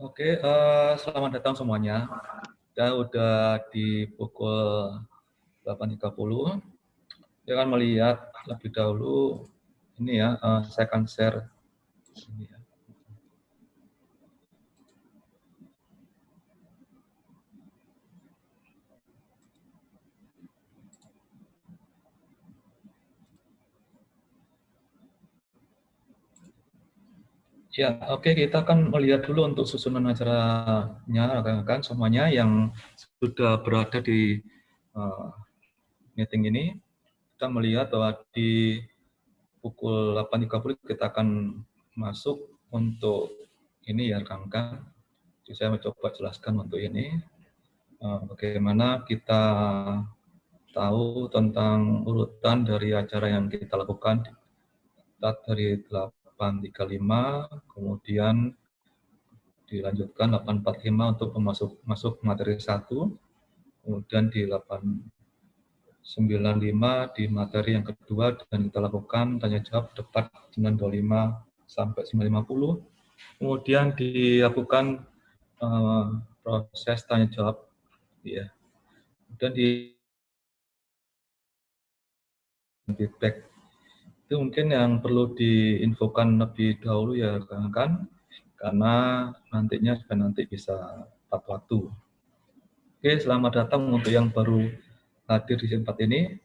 Oke, selamat datang semuanya. Kita udah di pukul 8.30. Kita akan melihat lebih dahulu ini ya, saya akan share ini ya. Ya, oke, kita akan melihat dulu untuk susunan acaranya, rekan-rekan semuanya yang sudah berada di meeting ini. Kita melihat bahwa di pukul 8.30 kita akan masuk untuk ini ya, rekan-rekan. Jadi saya mencoba jelaskan untuk ini. Bagaimana kita tahu tentang urutan dari acara yang kita lakukan dari 8.35, kemudian dilanjutkan 8.45 untuk masuk materi 1, kemudian di 8.95 di materi yang kedua, dan kita lakukan tanya jawab tepat 9.25 sampai 9.50, kemudian dilakukan proses tanya jawab, ya. Kemudian di feedback. Itu mungkin yang perlu diinfokan lebih dahulu ya rekan-rekan, karena nantinya supaya nanti bisa tepat waktu. Oke, selamat datang untuk yang baru hadir di tempat ini.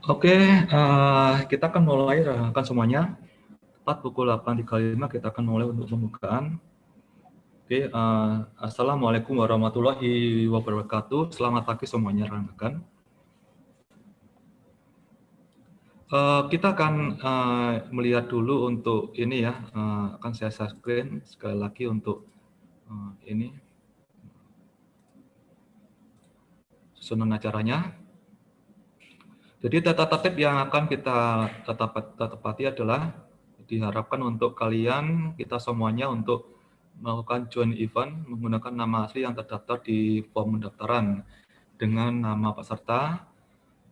Oke, kita akan mulai rekan-rekan semuanya. Tepat pukul 8.35 kita akan mulai untuk pembukaan. Oke, Assalamualaikum warahmatullahi wabarakatuh. Selamat pagi semuanya rekan-rekan. Kita akan melihat dulu untuk ini ya, akan saya share screen sekali lagi untuk ini susunan acaranya. Jadi data tertib yang akan kita tepati adalah diharapkan untuk kalian, kita semuanya untuk melakukan join event menggunakan nama asli yang terdaftar di form pendaftaran dengan nama peserta.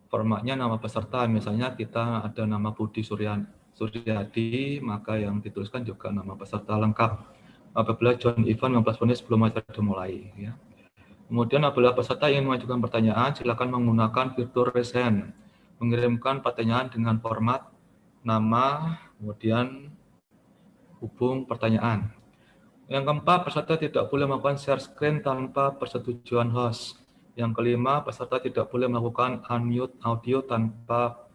Formatnya nama peserta, misalnya kita ada nama Budi Suryadi, maka yang dituliskan juga nama peserta lengkap. Apabila join event 15 menit sebelum acara dimulai. Ya. Kemudian apabila peserta ingin mengajukan pertanyaan, silakan menggunakan fitur raise hand. Mengirimkan pertanyaan dengan format nama, kemudian hubung pertanyaan. Yang keempat, peserta tidak boleh melakukan share screen tanpa persetujuan host. Yang kelima, peserta tidak boleh melakukan unmute audio tanpa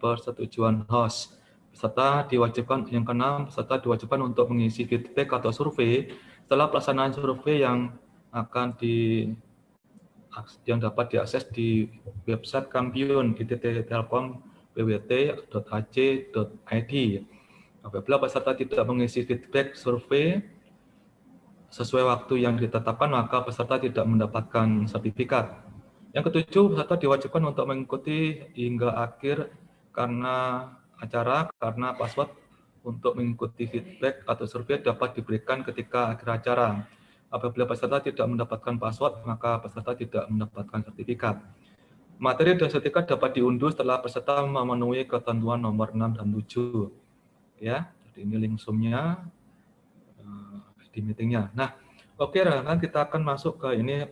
persetujuan host. Yang keenam, peserta diwajibkan untuk mengisi feedback atau survei setelah pelaksanaan survei yang dapat diakses di website Kampiun @telkom.pwt.ac.id. Apabila peserta tidak mengisi feedback survei sesuai waktu yang ditetapkan, maka peserta tidak mendapatkan sertifikat. Yang ketujuh, peserta diwajibkan untuk mengikuti hingga akhir karena password untuk mengikuti feedback atau survei dapat diberikan ketika akhir acara. Apabila peserta tidak mendapatkan password, maka peserta tidak mendapatkan sertifikat. Materi dan sertifikat dapat diunduh setelah peserta memenuhi ketentuan nomor 6 dan 7. Ya, jadi ini link Zoom-nya di meeting-nya. Nah, oke, rekan, kita akan masuk ke ini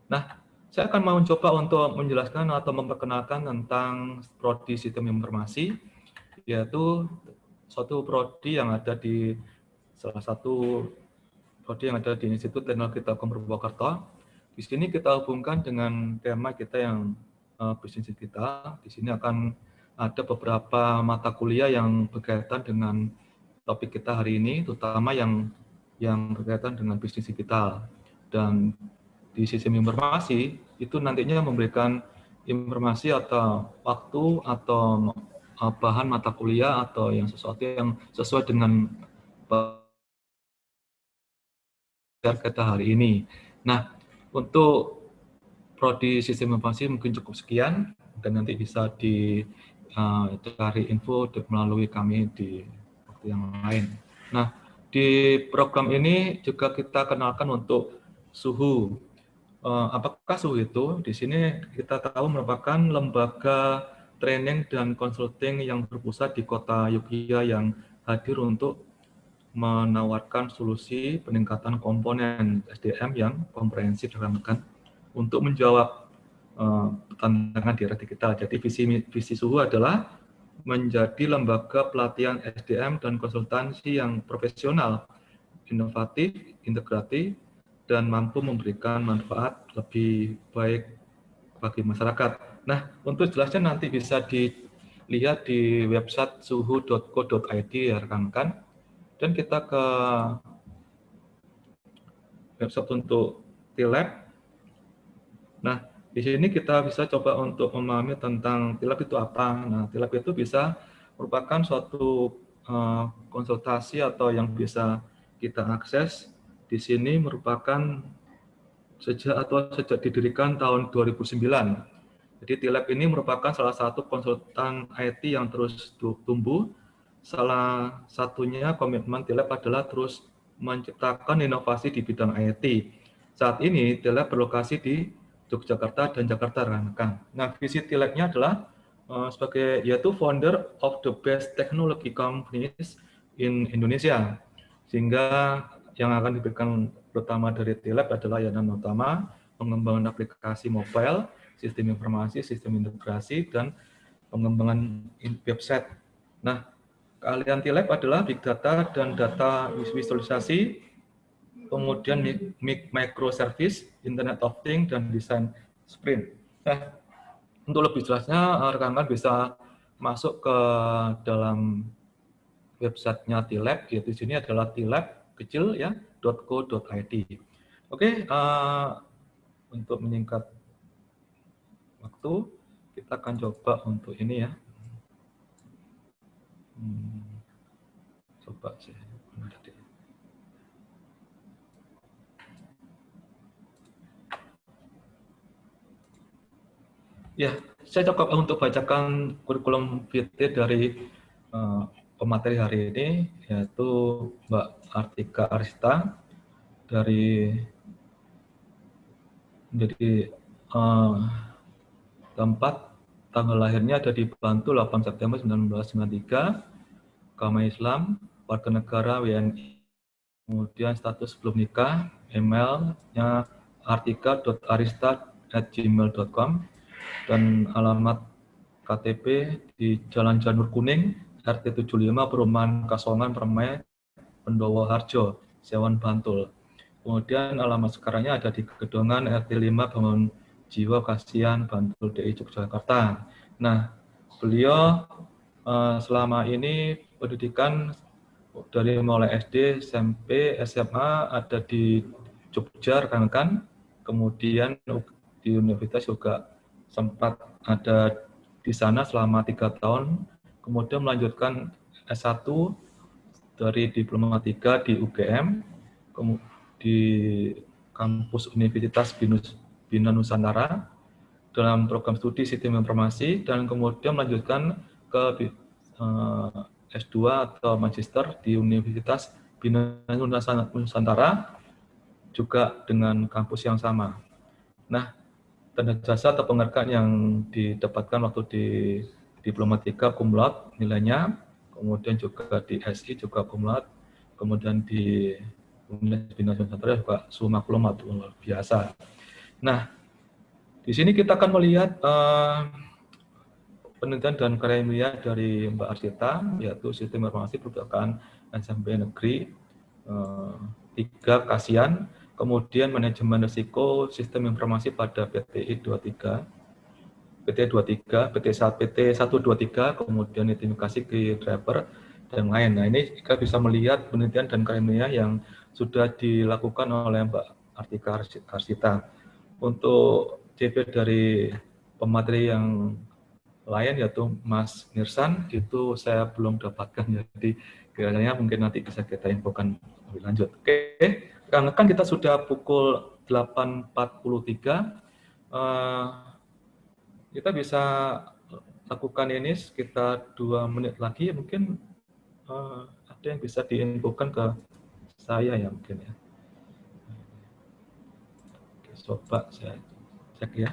Nah, saya akan mau coba untuk menjelaskan atau memperkenalkan tentang prodi sistem informasi, yaitu suatu prodi yang ada di salah satu prodi yang ada di Institut Teknologi Telkom Purwokerto. Di sini kita hubungkan dengan tema kita yang bisnis digital. Di sini akan ada beberapa mata kuliah yang berkaitan dengan topik kita hari ini, terutama yang berkaitan dengan bisnis digital. Dan di sistem informasi itu nantinya memberikan informasi atau waktu atau bahan mata kuliah atau yang sesuatu yang sesuai dengan kita hari ini. Nah, untuk prodi sistem informasi mungkin cukup sekian dan nanti bisa dicari info melalui kami di waktu yang lain. Nah, di program ini juga kita kenalkan untuk suhu. Apakah suhu itu? Di sini kita tahu merupakan lembaga training dan konsulting yang berpusat di kota Yogyakarta yang hadir untuk menawarkan solusi peningkatan komponen SDM yang komprehensif rekan-rekan untuk menjawab tantangan di era digital. Jadi visi suhu adalah menjadi lembaga pelatihan SDM dan konsultansi yang profesional, inovatif, integratif, dan mampu memberikan manfaat lebih baik bagi masyarakat. Nah, untuk jelasnya nanti bisa dilihat di website suhu.co.id ya rekan-rekan. Dan kita ke website untuk TLab. Nah, di sini kita bisa coba untuk memahami tentang TLab itu apa. Nah, TLab itu bisa merupakan suatu konsultasi atau yang bisa kita akses. Di sini merupakan sejak didirikan tahun 2009. Jadi TLab ini merupakan salah satu konsultan IT yang terus tumbuh. Salah satunya komitmen TLab adalah terus menciptakan inovasi di bidang IT. Saat ini TLab berlokasi di Yogyakarta dan Jakarta, rekan-rekan. Nah, visi TLab-nya adalah yaitu founder of the best technology companies in Indonesia. Sehingga yang akan diberikan pertama dari TLab adalah layanan utama, pengembangan aplikasi mobile, sistem informasi, sistem integrasi, dan pengembangan website. Nah, keahlian TLab adalah big data dan data visualisasi, kemudian microservice, Internet of Things, dan desain sprint. Nah, untuk lebih jelasnya, rekan-rekan bisa masuk ke dalam websitenya TLab, yaitu di sini adalah TLab kecil ya, .co.id. Oke, untuk menyingkat waktu, kita akan coba untuk ini ya. Coba sih. Ya, saya coba untuk bacakan kurikulum vitae dari pemateri hari ini, yaitu Mbak Artika Arista dari menjadi tempat tanggal lahirnya ada di Bantul 8 September 1993, agama Islam, warga negara WNI, kemudian status belum nikah, emailnya artika.arista@gmail.com, dan alamat KTP di Jalan Janur Kuning, RT 75, Perumahan Kasongan, Permai, Pendowo Harjo, Sewan, Bantul. Kemudian alamat sekarangnya ada di Gedongan RT 5, Bangun Jiwa Kasihan, Bantul, DI, Yogyakarta. Nah, beliau selama ini pendidikan dari mulai SD, SMP, SMA ada di Jogja, rekan-rekan. Kemudian di universitas juga sempat ada di sana selama 3 tahun. Kemudian melanjutkan S1 dari Diplomatika di UGM, di kampus Universitas Bina Nusantara dalam program studi Sistem Informasi, dan kemudian melanjutkan ke S2 atau Magister di Universitas Bina Nusantara juga dengan kampus yang sama. Nah, tanda jasa atau penghargaan yang didapatkan waktu di Diplomatika cum laude nilainya, kemudian juga di SI juga cum laude, kemudian di Universitas Bina Nusantara juga summa cum laude, luar biasa. Nah, di sini kita akan melihat penelitian dan karya ilmiah dari Mbak Arsita, yaitu Sistem Informasi Perpustakaan SMP Negeri 3 Kasihan, kemudian Manajemen Risiko Sistem Informasi pada PTI 23, PT 23, PT 123, kemudian identifikasi ke driver, dan lain. Nah, ini kita bisa melihat penelitian dan karya ilmiah yang sudah dilakukan oleh Mbak Artika Arsita. Untuk CV dari pemateri yang lain yaitu Mas Nirsan, itu saya belum dapatkan, jadi kiranya mungkin nanti bisa kita infokan lebih lanjut. Oke, karena kan kita sudah pukul 8.43, kita bisa lakukan ini sekitar 2 menit lagi, mungkin ada yang bisa diinfokan ke saya ya mungkin ya. Oke, coba saya cek ya.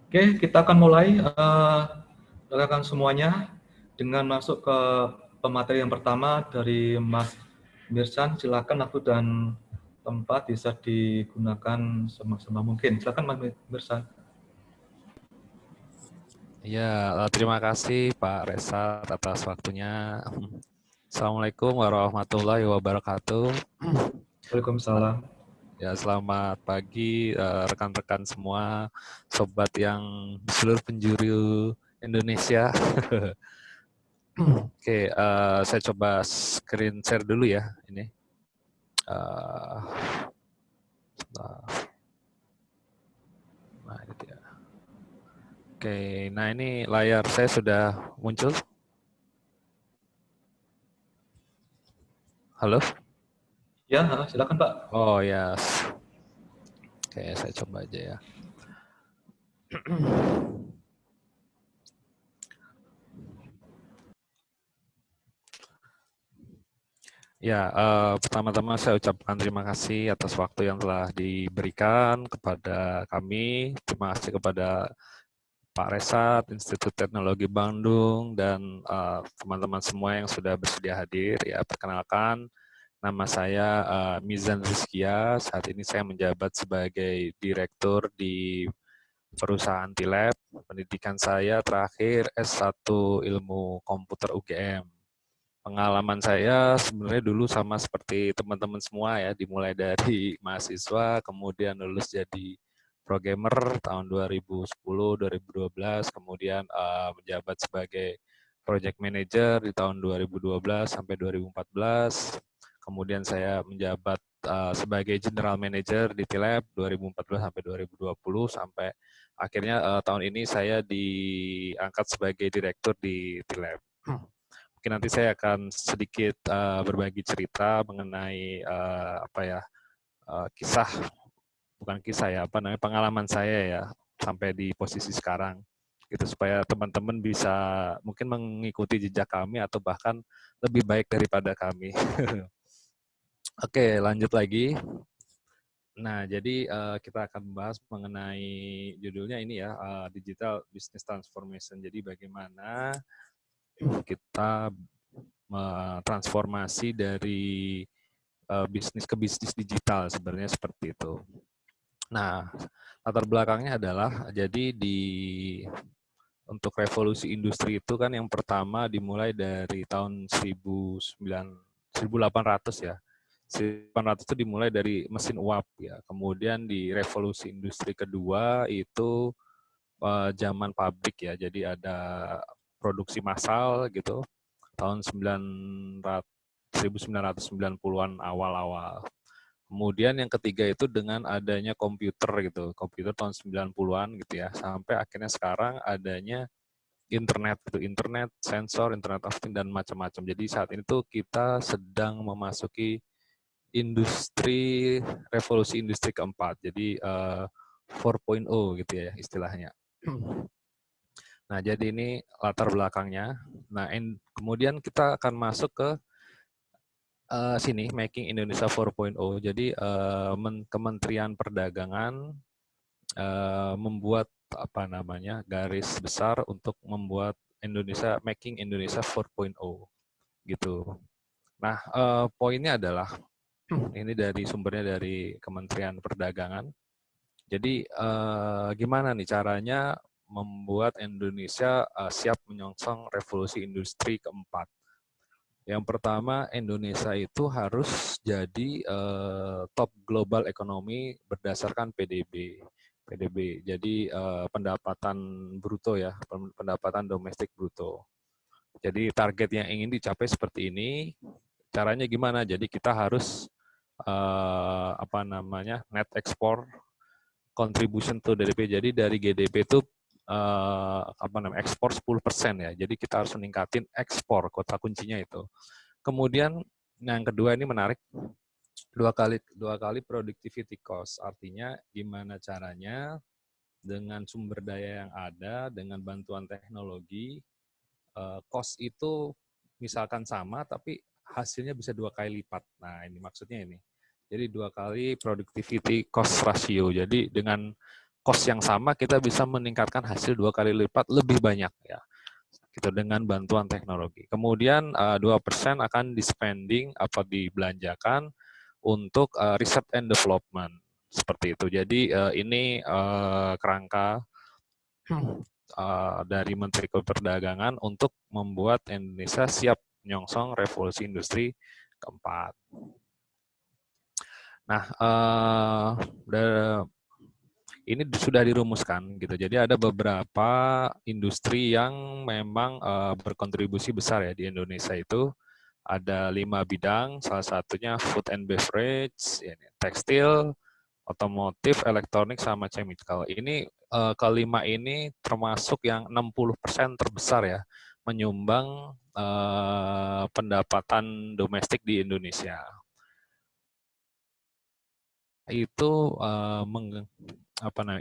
Oke, kita akan mulai rekan semuanya dengan masuk ke pemateri yang pertama dari Mas Mirsan. Silakan waktu dan tempat bisa digunakan semaksimal mungkin. Silakan Mas Mirsan. Ya, terima kasih Pak Resa atas waktunya. Assalamualaikum warahmatullahi wabarakatuh. Waalaikumsalam. Ya, selamat pagi rekan-rekan semua, sobat yang di seluruh penjuru Indonesia. Oke, saya coba screen share dulu ya ini. Nah, itu ya. Oke, nah ini layar saya sudah muncul. Halo? Ya, silakan Pak. Oh ya, oke saya coba aja ya. Ya, pertama-tama saya ucapkan terima kasih atas waktu yang telah diberikan kepada kami. Terima kasih kepada Pak Resat, Institut Teknologi Bandung, dan teman-teman semua yang sudah bersedia hadir. Ya, perkenalkan, nama saya Mizan Rizkia. Saat ini saya menjabat sebagai direktur di perusahaan Tilab. Pendidikan saya terakhir S1 Ilmu Komputer UGM. Pengalaman saya sebenarnya dulu sama seperti teman-teman semua ya, dimulai dari mahasiswa, kemudian lulus jadi programmer tahun 2010, 2012, kemudian menjabat sebagai project manager di tahun 2012 sampai 2014. Kemudian saya menjabat sebagai general manager di Tilab 2014 sampai 2020, sampai akhirnya tahun ini saya diangkat sebagai direktur di Tilab. Mungkin nanti saya akan sedikit berbagi cerita mengenai kisah, bukan kisah ya, pengalaman saya ya sampai di posisi sekarang, gitu, supaya teman-teman bisa mungkin mengikuti jejak kami atau bahkan lebih baik daripada kami. Oke, lanjut lagi. Nah, jadi kita akan membahas mengenai judulnya ini ya, Digital Business Transformation. Jadi bagaimana kita transformasi dari bisnis ke bisnis digital, sebenarnya seperti itu. Nah, latar belakangnya adalah jadi untuk revolusi industri itu kan yang pertama dimulai dari tahun 1800 ya. 1800 itu dimulai dari mesin uap ya. Kemudian di revolusi industri kedua itu zaman pabrik ya. Jadi ada produksi massal gitu tahun 1990-an awal-awal. Kemudian yang ketiga itu dengan adanya komputer gitu. Komputer tahun 90-an gitu ya. Sampai akhirnya sekarang adanya internet gitu. Internet, sensor, internet of things dan macam-macam. Jadi saat ini tuh kita sedang memasuki revolusi industri keempat. Jadi 4.0 gitu ya istilahnya. Nah, jadi ini latar belakangnya. Nah, kemudian kita akan masuk ke sini, Making Indonesia 4.0. Jadi Kementerian Perdagangan membuat garis besar untuk membuat Making Indonesia 4.0 gitu. Nah, poinnya adalah ini sumbernya dari Kementerian Perdagangan. Jadi gimana nih caranya membuat Indonesia siap menyongsong revolusi industri keempat? Yang pertama, Indonesia itu harus jadi top global economy berdasarkan PDB. Jadi pendapatan bruto ya, pendapatan domestik bruto. Jadi target yang ingin dicapai seperti ini. Caranya gimana? Jadi kita harus net export contribution to GDP. Jadi dari GDP itu ekspor 10% ya. Jadi kita harus meningkatin ekspor, kota kuncinya itu. Kemudian yang kedua ini menarik, dua kali productivity cost. Artinya gimana caranya dengan sumber daya yang ada, dengan bantuan teknologi, cost itu misalkan sama tapi hasilnya bisa 2 kali lipat. Nah, ini maksudnya ini. Jadi 2 kali productivity cost ratio. Jadi dengan cost yang sama kita bisa meningkatkan hasil 2 kali lipat lebih banyak ya. Gitu dengan bantuan teknologi. Kemudian 2% akan di-spending atau dibelanjakan untuk research and development. Seperti itu. Jadi ini kerangka dari Menteri Perdagangan untuk membuat Indonesia siap menyongsong revolusi industri keempat. Nah, ini sudah dirumuskan gitu. Jadi ada beberapa industri yang memang berkontribusi besar ya di Indonesia itu. Ada 5 bidang, salah satunya food and beverage, tekstil, otomotif, elektronik, sama chemical. Ini kelima ini termasuk yang 60% terbesar ya, menyumbang pendapatan domestik di Indonesia. Itu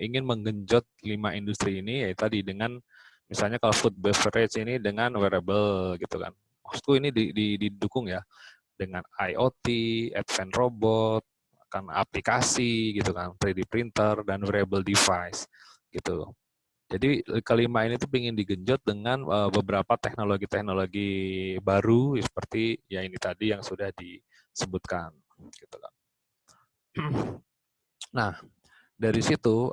ingin menggenjot 5 industri ini, yaitu tadi dengan misalnya kalau food beverage ini dengan wearable gitu kan. Maksudku ini didukung ya dengan IoT, advanced robot, kan aplikasi gitu kan, 3D printer dan wearable device gitu. Jadi kelima ini tuh ingin digenjot dengan beberapa teknologi-teknologi baru seperti ya ini tadi yang sudah disebutkan gitu kan. Nah, dari situ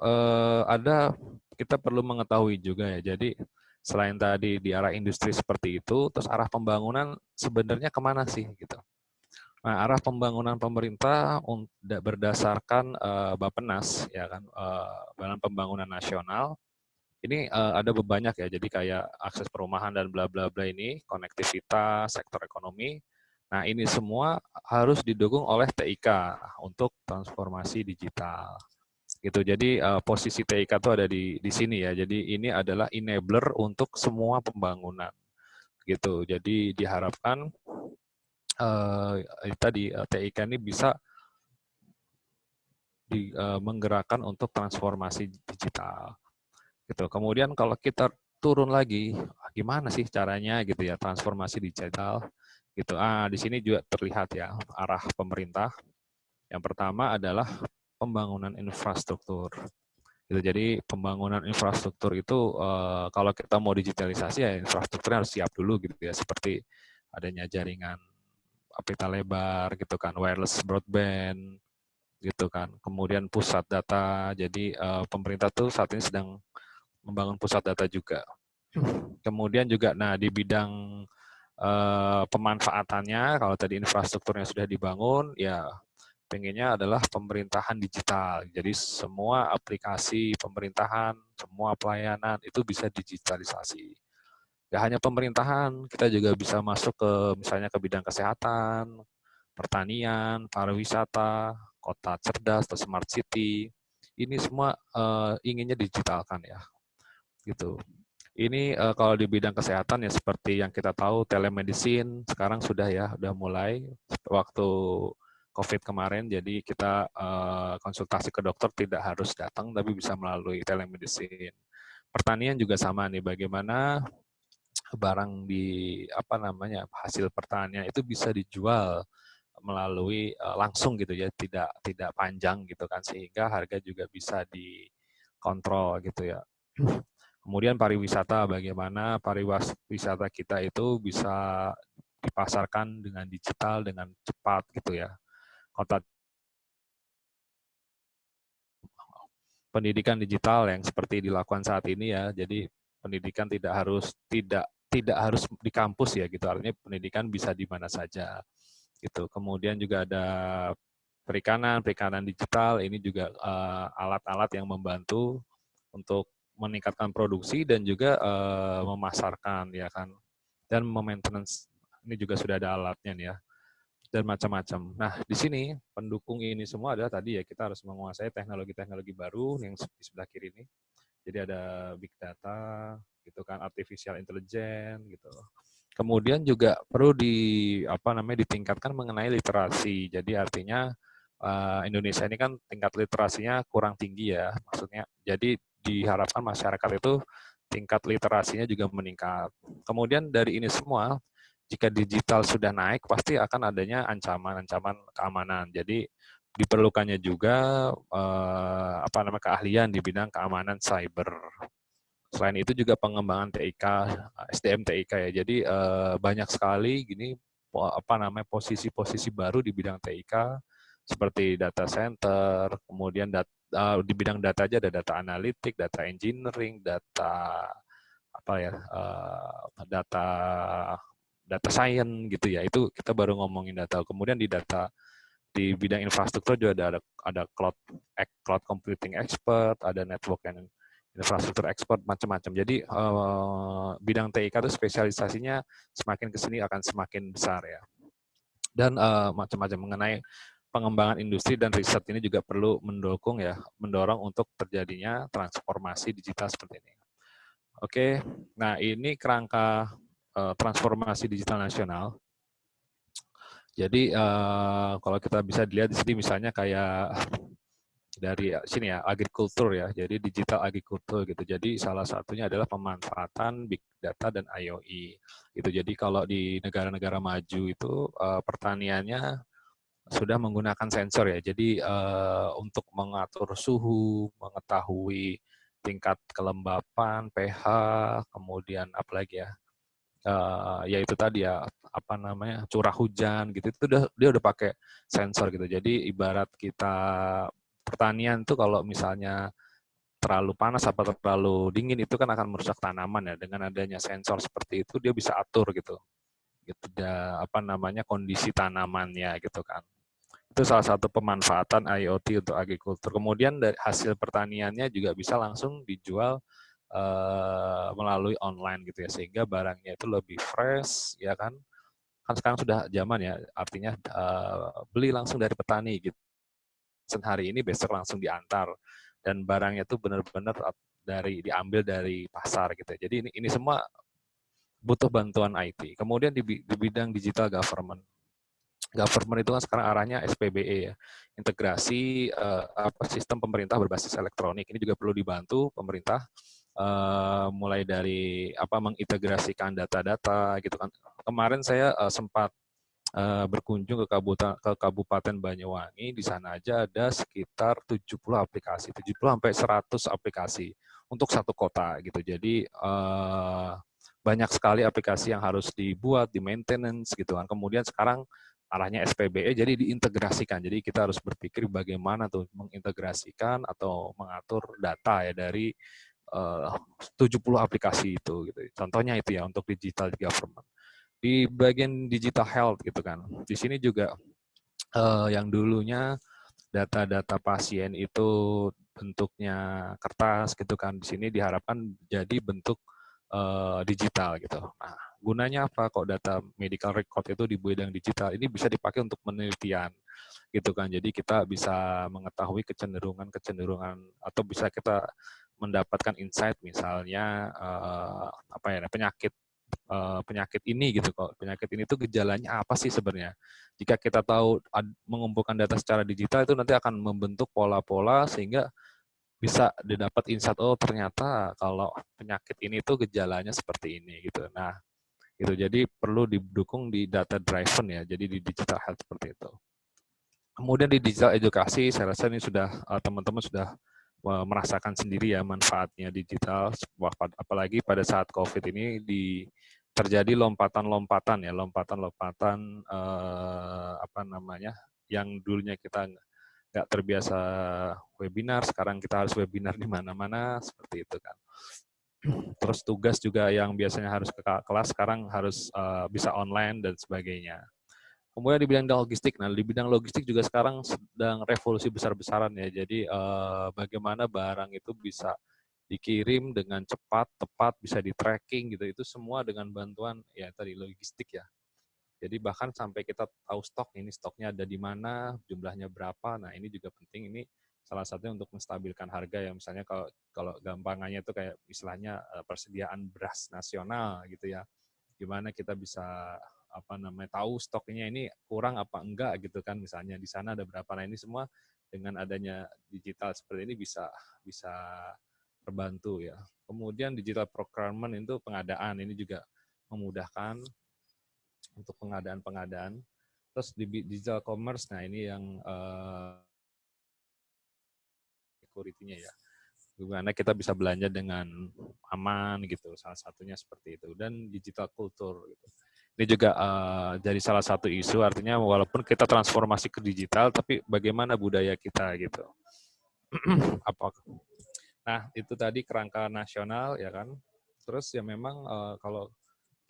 ada kita perlu mengetahui juga ya. Jadi selain tadi di arah industri seperti itu, terus arah pembangunan sebenarnya kemana sih gitu. Nah, arah pembangunan pemerintah berdasarkan Bappenas ya kan, Badan Pembangunan Nasional ini ada banyak ya. Jadi kayak akses perumahan dan bla bla bla ini, konektivitas, sektor ekonomi. Nah, ini semua harus didukung oleh TIK untuk transformasi digital. Gitu. Jadi posisi TIK itu ada di sini ya. Jadi ini adalah enabler untuk semua pembangunan. Gitu. Jadi diharapkan tadi TIK ini bisa menggerakkan untuk transformasi digital. Gitu. Kemudian kalau kita turun lagi, gimana sih caranya gitu ya transformasi digital? Gitu. Di sini juga terlihat ya arah pemerintah. Yang pertama adalah pembangunan infrastruktur. Gitu. Jadi pembangunan infrastruktur itu kalau kita mau digitalisasi ya infrastrukturnya harus siap dulu gitu ya, seperti adanya jaringan pita lebar gitu kan, wireless broadband gitu kan. Kemudian pusat data. Jadi pemerintah tuh saat ini sedang membangun pusat data juga. Kemudian juga nah di bidang pemanfaatannya, kalau tadi infrastrukturnya sudah dibangun, ya pengennya adalah pemerintahan digital. Jadi semua aplikasi pemerintahan, semua pelayanan itu bisa digitalisasi. Gak hanya pemerintahan, kita juga bisa masuk ke misalnya ke bidang kesehatan, pertanian, pariwisata, kota cerdas atau smart city. Ini semua inginnya digitalkan ya, gitu. Ini kalau di bidang kesehatan ya seperti yang kita tahu telemedicine sekarang sudah ya, udah mulai waktu COVID kemarin. Jadi kita konsultasi ke dokter tidak harus datang tapi bisa melalui telemedicine. Pertanian juga sama nih, bagaimana barang di hasil pertanian itu bisa dijual melalui langsung gitu ya, tidak panjang gitu kan, sehingga harga juga bisa dikontrol gitu ya. Kemudian pariwisata, bagaimana pariwisata kita itu bisa dipasarkan dengan digital dengan cepat gitu ya. Kota pendidikan digital yang seperti dilakukan saat ini ya. Jadi pendidikan tidak harus di kampus ya gitu. Artinya pendidikan bisa di mana saja gitu. Kemudian juga ada perikanan digital, ini juga alat-alat yang membantu untuk meningkatkan produksi dan juga memasarkan ya kan, dan maintenance ini juga sudah ada alatnya nih ya, dan macam-macam. Nah di sini pendukung ini semua adalah tadi ya, kita harus menguasai teknologi-teknologi baru yang di sebelah kiri ini. Jadi ada big data gitu kan, artificial intelligence gitu. Kemudian juga perlu ditingkatkan mengenai literasi. Jadi artinya Indonesia ini kan tingkat literasinya kurang tinggi ya, maksudnya. Jadi diharapkan masyarakat itu tingkat literasinya juga meningkat. Kemudian dari ini semua, jika digital sudah naik, pasti akan adanya ancaman-ancaman keamanan. Jadi diperlukannya juga keahlian di bidang keamanan cyber. Selain itu juga pengembangan TIK, SDM TIK ya. Jadi banyak sekali posisi-posisi baru di bidang TIK seperti data center, kemudian di bidang data aja ada data analitik, data engineering, data data science gitu ya. Itu kita baru ngomongin data. Kemudian di bidang infrastruktur juga ada cloud computing expert, ada network and infrastruktur expert, macam-macam. Jadi bidang TIK itu spesialisasinya semakin ke sini akan semakin besar ya. Dan macam-macam mengenai pengembangan industri dan riset ini juga perlu mendorong untuk terjadinya transformasi digital seperti ini. Oke, nah ini kerangka transformasi digital nasional. Jadi kalau kita bisa dilihat di sini misalnya kayak dari sini ya, agrikultur ya, jadi digital agrikultur gitu. Jadi salah satunya adalah pemanfaatan big data dan IoE. Itu jadi kalau di negara-negara maju itu pertaniannya sudah menggunakan sensor ya. Jadi untuk mengatur suhu, mengetahui tingkat kelembapan, pH, kemudian apalagi ya, yaitu tadi ya curah hujan gitu, itu dia udah pakai sensor gitu. Jadi ibarat kita pertanian tuh kalau misalnya terlalu panas apa terlalu dingin itu kan akan merusak tanaman ya. Dengan adanya sensor seperti itu dia bisa atur gitu apa namanya kondisi tanamannya gitu kan. Itu salah satu pemanfaatan IoT untuk agrikultur. Kemudian dari hasil pertaniannya juga bisa langsung dijual melalui online gitu ya, sehingga barangnya itu lebih fresh ya kan. Kan sekarang sudah zaman ya, artinya beli langsung dari petani gitu. Hari ini besok langsung diantar dan barangnya itu benar-benar diambil dari pasar gitu. Jadi ini semua butuh bantuan IT. Kemudian di bidang digital government. Government itu kan sekarang arahnya SPBE ya, integrasi sistem pemerintah berbasis elektronik. Ini juga perlu dibantu pemerintah mulai dari mengintegrasikan data-data gitu kan. Kemarin saya sempat berkunjung ke Kabupaten Banyuwangi. Di sana aja ada sekitar 70 aplikasi, 70 sampai 100 aplikasi untuk satu kota gitu. Jadi banyak sekali aplikasi yang harus dibuat, di maintenance gitu kan. Kemudian sekarang arahnya SPBE jadi diintegrasikan. Jadi kita harus berpikir bagaimana tuh mengintegrasikan atau mengatur data ya dari 70 aplikasi itu gitu. Contohnya itu ya untuk digital government. Di bagian digital health gitu kan. Di sini juga yang dulunya data-data pasien itu bentuknya kertas gitu kan. Di sini diharapkan jadi bentuk digital gitu. Nah, gunanya apa kok data medical record itu di bidang digital? Ini bisa dipakai untuk penelitian gitu kan. Jadi kita bisa mengetahui kecenderungan atau bisa kita mendapatkan insight misalnya penyakit ini gitu kok. Penyakit ini tuh gejalanya apa sih sebenarnya? Jika kita tahu mengumpulkan data secara digital itu nanti akan membentuk pola-pola sehingga bisa didapat insight, oh ternyata kalau penyakit ini tuh gejalanya seperti ini gitu. Nah, gitu. Jadi perlu didukung di data driven ya. Jadi di digital health seperti itu. Kemudian di digital edukasi, saya rasa ini sudah teman-teman sudah merasakan sendiri ya manfaatnya digital, apalagi pada saat COVID ini terjadi lompatan-lompatan yang dulunya kita nggak terbiasa webinar, sekarang kita harus webinar di mana-mana seperti itu kan. Terus tugas juga yang biasanya harus ke kelas sekarang harus bisa online dan sebagainya. Kemudian di bidang logistik, nah di bidang logistik juga sekarang sedang revolusi besar-besaran ya. Jadi bagaimana barang itu bisa dikirim dengan cepat, tepat, bisa di tracking gitu. Itu semua dengan bantuan ya tadi logistik ya. Jadi bahkan sampai kita tahu stok, ini stoknya ada di mana, jumlahnya berapa. Nah ini juga penting, ini salah satunya untuk menstabilkan harga ya. Misalnya kalau gampangannya itu kayak istilahnya persediaan beras nasional gitu ya. Gimana kita bisa tahu stoknya ini kurang apa enggak gitu kan, misalnya di sana ada berapa. Nah ini semua dengan adanya digital seperti ini bisa terbantu ya. Kemudian digital procurement itu pengadaan, ini juga memudahkan untuk pengadaan. Terus di digital commerce, nah ini yang security-nya ya. Gimana kita bisa belanja dengan aman gitu, salah satunya seperti itu. Dan digital culture gitu. Ini juga jadi salah satu isu, artinya walaupun kita transformasi ke digital, tapi bagaimana budaya kita gitu. Nah, itu tadi kerangka nasional ya kan. Terus ya memang kalau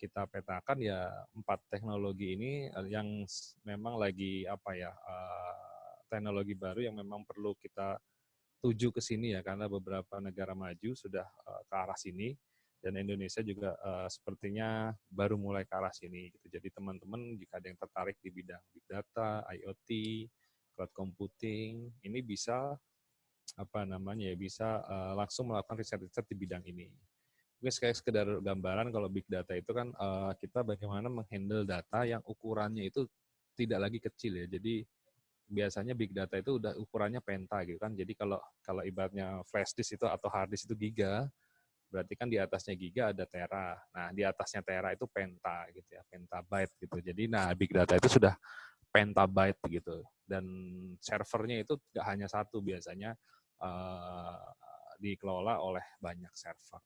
kita petakan ya 4 teknologi ini yang memang lagi teknologi baru yang memang perlu kita tuju ke sini ya, karena beberapa negara maju sudah ke arah sini dan Indonesia juga sepertinya baru mulai ke arah sini gitu. Jadi teman-teman jika ada yang tertarik di bidang big data, IoT, cloud computing, ini bisa bisa langsung melakukan riset-riset di bidang ini. Mungkin kayak sekedar gambaran, kalau big data itu kan kita bagaimana menghandle data yang ukurannya itu tidak lagi kecil ya. Jadi biasanya big data itu udah ukurannya penta gitu kan. Jadi kalau ibaratnya flash disk itu atau hard disk itu giga, berarti kan di atasnya giga ada tera. Nah, di atasnya tera itu penta gitu ya, pentabyte gitu. Jadi big data itu sudah pentabyte gitu. Dan servernya itu nggak hanya satu, biasanya dikelola oleh banyak server.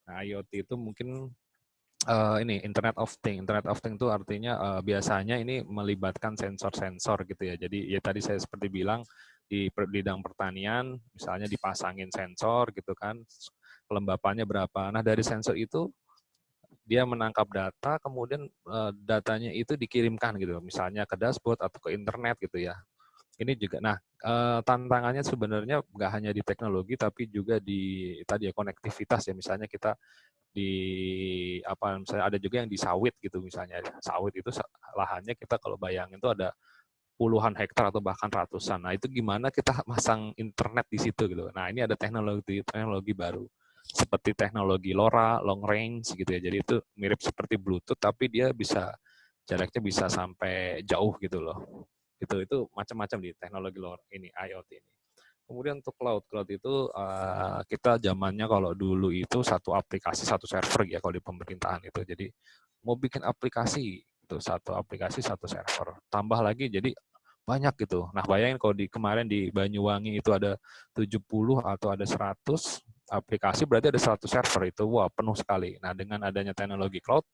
Nah, IoT itu mungkin ini Internet of Things. Internet of Things itu artinya biasanya ini melibatkan sensor-sensor gitu ya. Jadi ya tadi saya seperti bilang di bidang pertanian, misalnya dipasangin sensor gitu kan, kelembapannya berapa. Nah, dari sensor itu dia menangkap data, kemudian datanya itu dikirimkan gitu, misalnya ke dashboard atau ke internet gitu ya. Ini juga, nah tantangannya sebenarnya nggak hanya di teknologi, tapi juga di tadi ya konektivitas ya. Misalnya kita di apa, misalnya ada juga yang di sawit gitu, misalnya sawit itu lahannya kita kalau bayangin itu ada puluhan hektar atau bahkan ratusan. Nah itu gimana kita masang internet di situ gitu. Nah ini ada teknologi baru seperti teknologi LoRa, long range gitu ya. Jadi itu mirip seperti Bluetooth tapi dia bisa jaraknya bisa sampai jauh gitu loh. Itu macam-macam di teknologi LoRa ini, IoT ini. Kemudian untuk cloud itu kita zamannya kalau dulu itu satu aplikasi satu server ya kalau di pemerintahan itu. Jadi mau bikin aplikasi itu satu aplikasi satu server. Tambah lagi jadi banyak gitu. Nah, bayangin kalau kemarin di Banyuwangi itu ada 70 atau ada 100 aplikasi, berarti ada 100 server itu. Wah, penuh sekali. Nah, dengan adanya teknologi cloud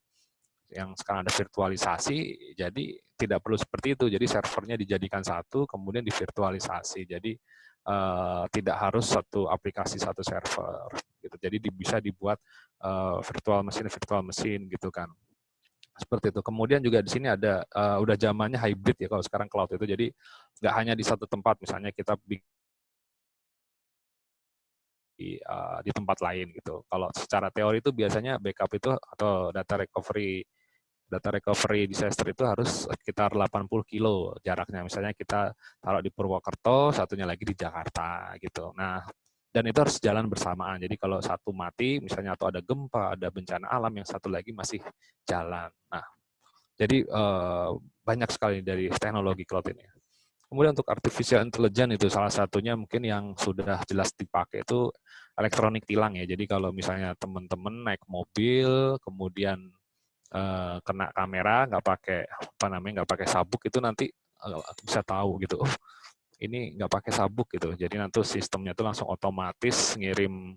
yang sekarang ada virtualisasi, jadi tidak perlu seperti itu. Jadi servernya dijadikan satu, kemudian divirtualisasi. Jadi tidak harus satu aplikasi satu server. Gitu. Jadi bisa dibuat virtual mesin gitu kan. Seperti itu. Kemudian juga di sini ada udah zamannya hybrid ya kalau sekarang cloud itu. Jadi nggak hanya di satu tempat, misalnya kita di tempat lain gitu. Kalau secara teori itu biasanya backup itu atau data recovery disaster itu harus sekitar 80 kilo jaraknya. Misalnya kita taruh di Purwokerto, satunya lagi di Jakarta gitu. Nah, dan itu harus jalan bersamaan. Jadi kalau satu mati, misalnya atau ada gempa, ada bencana alam, yang satu lagi masih jalan. Nah, jadi banyak sekali dari teknologi cloud ini. Kemudian untuk artificial intelligence itu salah satunya mungkin yang sudah jelas dipakai itu elektronik tilang ya. Jadi kalau misalnya teman-teman naik mobil, kemudian kena kamera nggak pakai nggak pakai sabuk itu nanti bisa tahu gitu. Oh, ini nggak pakai sabuk gitu. Jadi nanti sistemnya itu langsung otomatis ngirim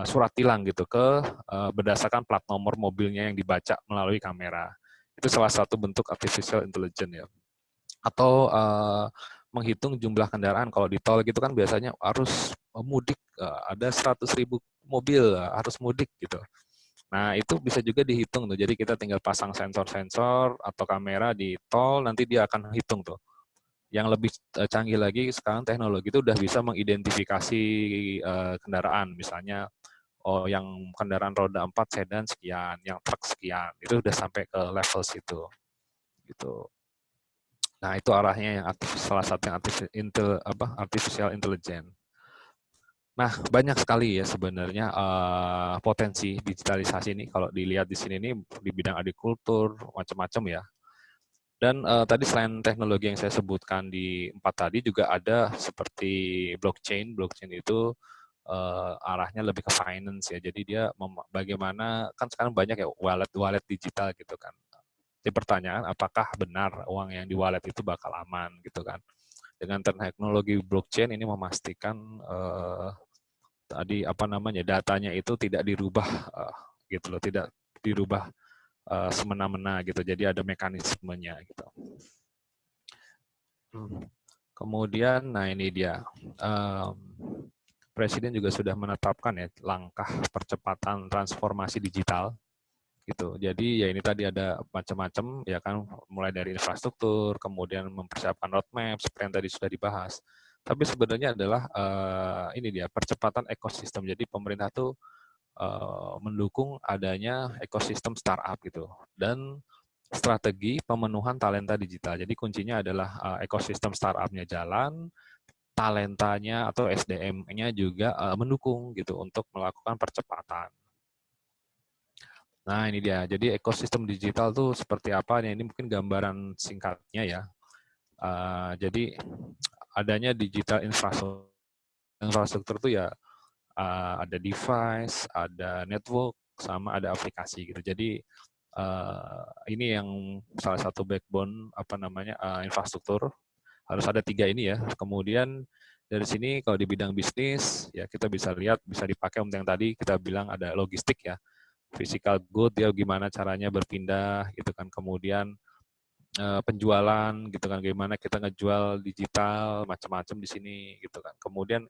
surat tilang gitu ke berdasarkan plat nomor mobilnya yang dibaca melalui kamera. Itu salah satu bentuk artificial intelligence ya. Atau menghitung jumlah kendaraan. Kalau di tol gitu kan biasanya harus mudik, ada 100.000 mobil harus mudik gitu. Nah, itu bisa juga dihitung tuh. Jadi kita tinggal pasang sensor-sensor atau kamera di tol, nanti dia akan hitung tuh. Yang lebih canggih lagi sekarang teknologi itu udah bisa mengidentifikasi kendaraan. Misalnya, oh yang kendaraan roda 4 sedan sekian, yang truk sekian. Itu udah sampai ke level situ. Gitu. Nah, itu arahnya yang salah satu yang artificial intelligence. Nah, banyak sekali ya sebenarnya potensi digitalisasi ini kalau dilihat di sini ini di bidang agrikultur macam-macam ya. Dan tadi selain teknologi yang saya sebutkan di 4 tadi juga ada seperti blockchain. Blockchain itu arahnya lebih ke finance ya. Jadi dia bagaimana kan sekarang banyak ya wallet digital gitu kan. Jadi pertanyaan apakah benar uang yang di wallet itu bakal aman gitu kan. Dengan teknologi blockchain ini memastikan tadi datanya itu tidak dirubah gitu loh, tidak dirubah semena-mena gitu. Jadi ada mekanismenya gitu. Kemudian, nah ini dia. Presiden juga sudah menetapkan ya langkah percepatan transformasi digital gitu. Jadi ya ini tadi ada macam-macam ya kan, mulai dari infrastruktur, kemudian mempersiapkan roadmap seperti yang tadi sudah dibahas. Tapi sebenarnya adalah ini dia percepatan ekosistem. Jadi pemerintah tuh mendukung adanya ekosistem startup gitu dan strategi pemenuhan talenta digital. Jadi kuncinya adalah ekosistem startup-nya jalan, talentanya atau SDM-nya juga mendukung gitu untuk melakukan percepatan. Nah ini dia, jadi ekosistem digital tuh seperti apa? Ini mungkin gambaran singkatnya ya. Jadi adanya digital infrastruktur tuh ya ada device, ada network, sama ada aplikasi gitu. Jadi ini yang salah satu backbone infrastruktur, harus ada 3 ini ya. Kemudian dari sini kalau di bidang bisnis ya kita bisa lihat bisa dipakai untuk yang tadi kita bilang ada logistik ya. Physical good ya gimana caranya berpindah gitu kan. Kemudian penjualan gitu kan, gimana kita ngejual digital macam-macam di sini gitu kan. Kemudian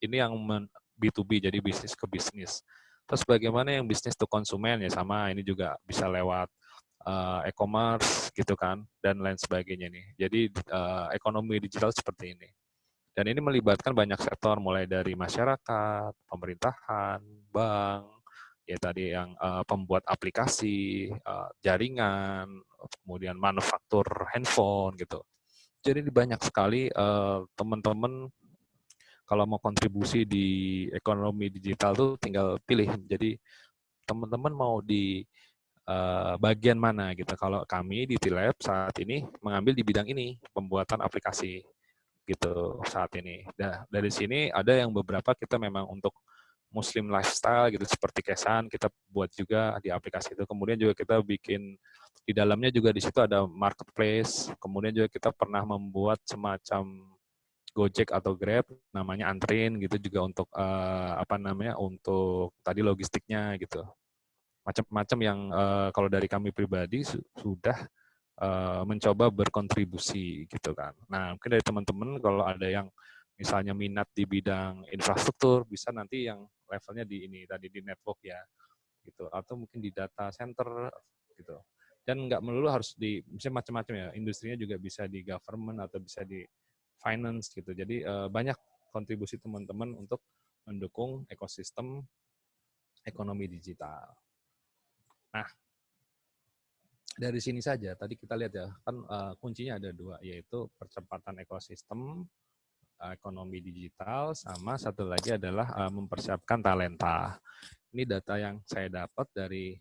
ini yang B2B, jadi bisnis ke bisnis. Terus bagaimana yang bisnis to konsumen, ya sama, ini juga bisa lewat e-commerce gitu kan, dan lain sebagainya nih. Jadi ekonomi digital seperti ini. Dan ini melibatkan banyak sektor, mulai dari masyarakat, pemerintahan, bank, ya tadi yang pembuat aplikasi, jaringan, kemudian manufaktur handphone gitu. Jadi banyak sekali teman-teman kalau mau kontribusi di ekonomi digital tuh tinggal pilih. Jadi teman-teman mau di bagian mana gitu. Kalau kami di T-Lab saat ini mengambil di bidang ini, pembuatan aplikasi gitu saat ini. Nah, dari sini ada yang beberapa kita memang untuk Muslim lifestyle gitu, seperti Kesan kita buat juga di aplikasi itu. Kemudian juga kita bikin di dalamnya juga di situ ada marketplace. Kemudian juga kita pernah membuat semacam Gojek atau Grab namanya Antrin gitu juga untuk untuk tadi logistiknya gitu. Macam-macam yang kalau dari kami pribadi sudah mencoba berkontribusi gitu kan. Nah, mungkin dari teman-teman kalau ada yang misalnya minat di bidang infrastruktur, bisa nanti yang levelnya di ini tadi di network ya, gitu. Atau mungkin di data center gitu. Dan nggak melulu harus di, misalnya macam-macam ya. Industrinya juga bisa di government atau bisa di finance gitu. Jadi banyak kontribusi teman-teman untuk mendukung ekosistem ekonomi digital. Nah, dari sini saja, tadi kita lihat ya, kan kuncinya ada dua, yaitu percepatan ekosistem, ekonomi digital, sama satu lagi adalah mempersiapkan talenta. Ini data yang saya dapat dari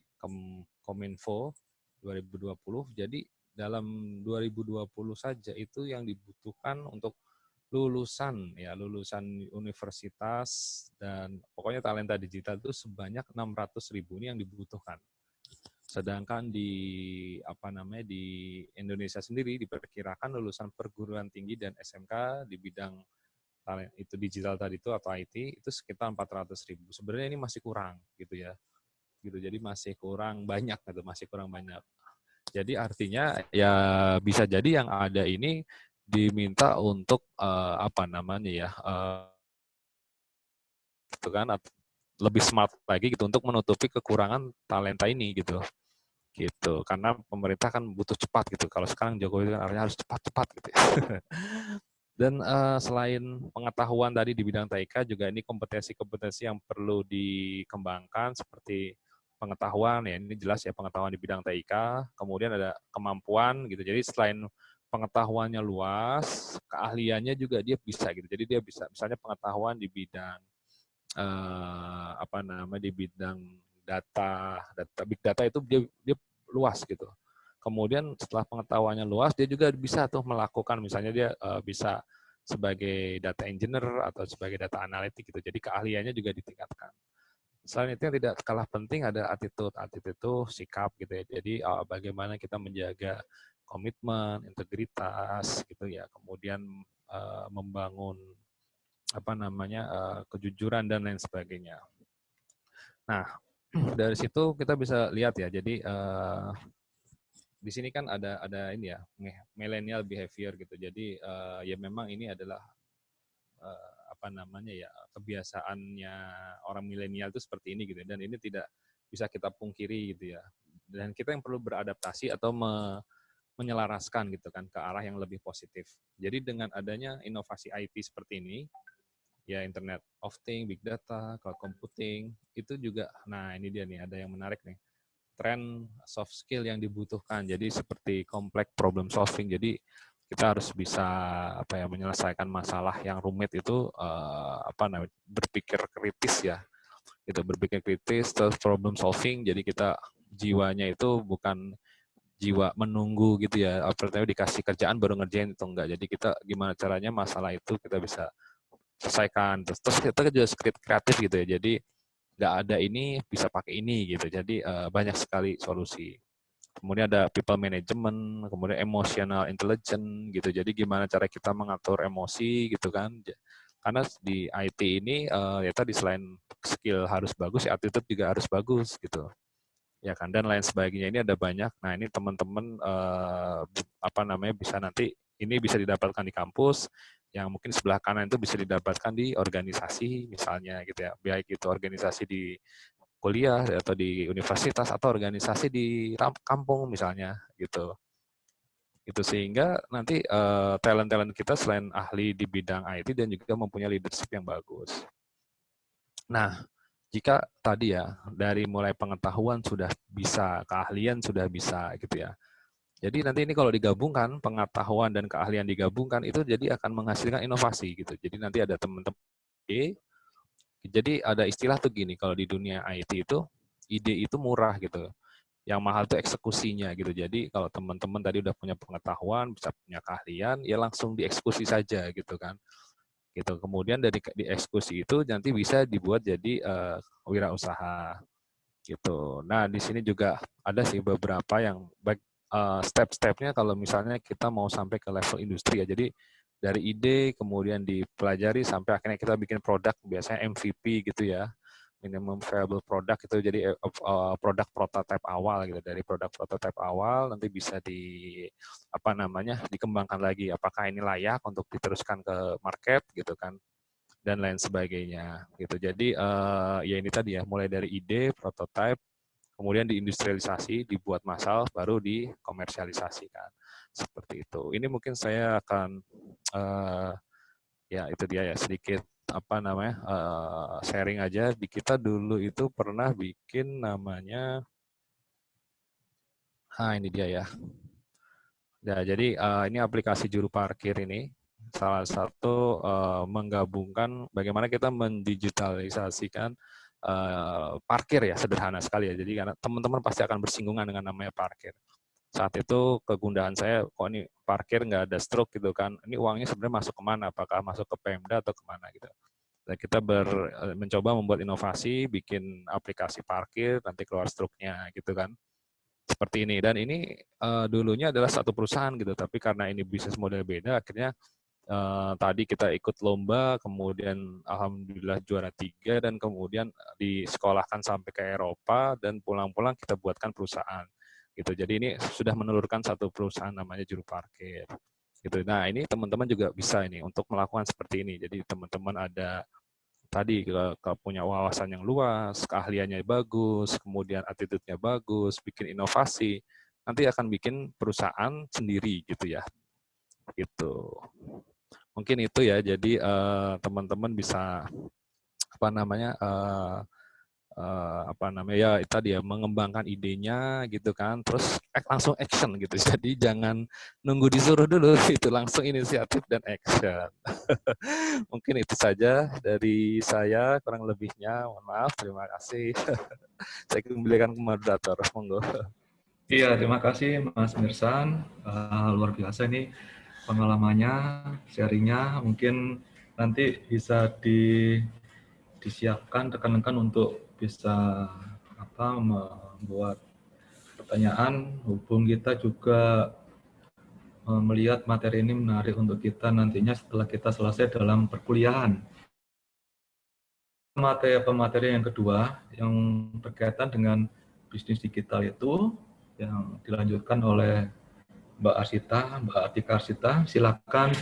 Kominfo 2020, jadi dalam 2020 saja itu yang dibutuhkan untuk lulusan universitas dan pokoknya talenta digital itu sebanyak 600.000 ini yang dibutuhkan. Sedangkan di Indonesia sendiri diperkirakan lulusan perguruan tinggi dan SMK di bidang itu digital tadi itu atau IT itu sekitar 400.000. Sebenarnya ini masih kurang gitu ya. Gitu. Jadi masih kurang banyak gitu, masih kurang banyak. Jadi artinya ya bisa jadi yang ada ini diminta untuk gitu kan, lebih smart lagi gitu untuk menutupi kekurangan talenta ini gitu karena pemerintah kan butuh cepat gitu. Kalau sekarang Jokowi kan artinya harus cepat-cepat gitu ya. Dan selain pengetahuan tadi di bidang TIK juga ini kompetensi-kompetensi yang perlu dikembangkan seperti pengetahuan ya, ini jelas ya, pengetahuan di bidang TIK, kemudian ada kemampuan gitu. Jadi selain pengetahuannya luas, keahliannya juga dia bisa gitu. Jadi dia bisa misalnya pengetahuan di bidang di bidang data big data itu dia luas gitu. Kemudian setelah pengetahuannya luas, dia juga bisa tuh melakukan, misalnya dia bisa sebagai data engineer atau sebagai data analitik gitu. Jadi keahliannya juga ditingkatkan. Selain itu yang tidak kalah penting ada attitude itu sikap gitu ya. Jadi bagaimana kita menjaga komitmen, integritas gitu ya. Kemudian membangun kejujuran dan lain sebagainya. Nah, dari situ kita bisa lihat ya. Jadi di sini kan ada ini ya, millennial behavior gitu. Jadi ya memang ini adalah kebiasaannya orang milenial itu seperti ini gitu. Dan ini tidak bisa kita pungkiri gitu ya. Dan kita yang perlu beradaptasi atau menyelaraskan gitu kan ke arah yang lebih positif. Jadi dengan adanya inovasi IT seperti ini, ya Internet of Things, Big Data, Cloud Computing, itu juga, nah ini dia nih, ada yang menarik nih, tren soft skill yang dibutuhkan, jadi seperti complex problem solving, jadi kita harus bisa menyelesaikan masalah yang rumit itu, berpikir kritis ya, gitu, berpikir kritis, terus problem solving, jadi kita jiwanya itu bukan jiwa menunggu gitu ya, dikasih kerjaan baru ngerjain itu enggak, jadi kita gimana caranya masalah itu kita bisa selesaikan. Terus kita juga script kreatif gitu ya. Jadi nggak ada ini bisa pakai ini gitu. Jadi banyak sekali solusi. Kemudian ada people management, kemudian emotional intelligence gitu. Jadi gimana cara kita mengatur emosi gitu kan. Karena di IT ini ya tadi selain skill harus bagus, ya attitude juga harus bagus gitu. ya kan, dan lain sebagainya. Ini ada banyak. Nah, ini teman-teman bisa nanti ini bisa didapatkan di kampus, yang mungkin sebelah kanan itu bisa didapatkan di organisasi misalnya gitu ya, baik itu organisasi di kuliah atau di universitas atau organisasi di kampung misalnya gitu. Itu sehingga nanti talent-talent kita selain ahli di bidang IT dan juga mempunyai leadership yang bagus. Nah, jika tadi ya dari mulai pengetahuan sudah bisa, keahlian sudah bisa gitu ya. Jadi nanti ini kalau digabungkan, pengetahuan dan keahlian digabungkan itu jadi akan menghasilkan inovasi gitu. Jadi nanti ada teman-teman ide, jadi ada istilah tuh gini, kalau di dunia IT itu ide itu murah gitu. Yang mahal itu eksekusinya gitu. Jadi kalau teman-teman tadi udah punya pengetahuan, bisa punya keahlian, ya langsung dieksekusi saja gitu kan. Gitu. Kemudian dari dieksekusi itu nanti bisa dibuat jadi wirausaha gitu. Nah, di sini juga ada sih beberapa yang baik step-stepnya kalau misalnya kita mau sampai ke level industri ya. Jadi dari ide kemudian dipelajari sampai akhirnya kita bikin produk, biasanya MVP gitu ya, minimum viable product itu. Jadi produk prototipe awal gitu. Dari produk prototipe awal nanti bisa dikembangkan lagi, apakah ini layak untuk diteruskan ke market gitu kan, dan lain sebagainya gitu. Jadi ya ini tadi ya, mulai dari ide, prototipe, kemudian diindustrialisasi, dibuat massal, baru dikomersialisasikan. Seperti itu. Ini mungkin saya akan ya itu dia ya, sedikit sharing aja. Di kita dulu itu pernah bikin namanya, ini dia ya. Ya, jadi ini aplikasi juru parkir ini salah satu menggabungkan bagaimana kita mendigitalisasikan parkir ya, sederhana sekali ya. Jadi karena teman-teman pasti akan bersinggungan dengan namanya parkir. Saat itu kegundahan saya, kok ini parkir nggak ada stroke gitu kan. Ini uangnya sebenarnya masuk kemana? Apakah masuk ke Pemda atau kemana gitu. Dan kita mencoba membuat inovasi, bikin aplikasi parkir, nanti keluar stroke-nya gitu kan. Seperti ini. Dan ini dulunya adalah satu perusahaan gitu, tapi karena ini bisnis model beda, akhirnya tadi kita ikut lomba, kemudian alhamdulillah juara 3, dan kemudian disekolahkan sampai ke Eropa, dan pulang-pulang kita buatkan perusahaan. Gitu. Jadi ini sudah menelurkan satu perusahaan namanya Juru Parkir. Gitu. Nah, ini teman-teman juga bisa ini untuk melakukan seperti ini. Jadi teman-teman ada tadi punya wawasan yang luas, keahliannya bagus, kemudian attitude-nya bagus, bikin inovasi, nanti akan bikin perusahaan sendiri gitu ya. Gitu. Mungkin itu ya. Jadi teman-teman bisa ya tadi ya, mengembangkan idenya gitu kan, terus langsung action gitu. Jadi jangan nunggu disuruh dulu, itu langsung inisiatif dan action. Mungkin itu saja dari saya, kurang lebihnya mohon maaf, terima kasih. Saya kembalikan ke moderator, monggo. Iya, terima kasih Mas Mirsan, luar biasa ini pengalamannya, sharingnya. Mungkin nanti bisa disiapkan rekan-rekan untuk bisa membuat pertanyaan. Hubung kita juga melihat materi ini menarik untuk kita nantinya setelah kita selesai dalam perkuliahan. Materi yang kedua yang berkaitan dengan bisnis digital itu yang dilanjutkan oleh Mbak Arsita, Mbak Atika Arsita. Silakan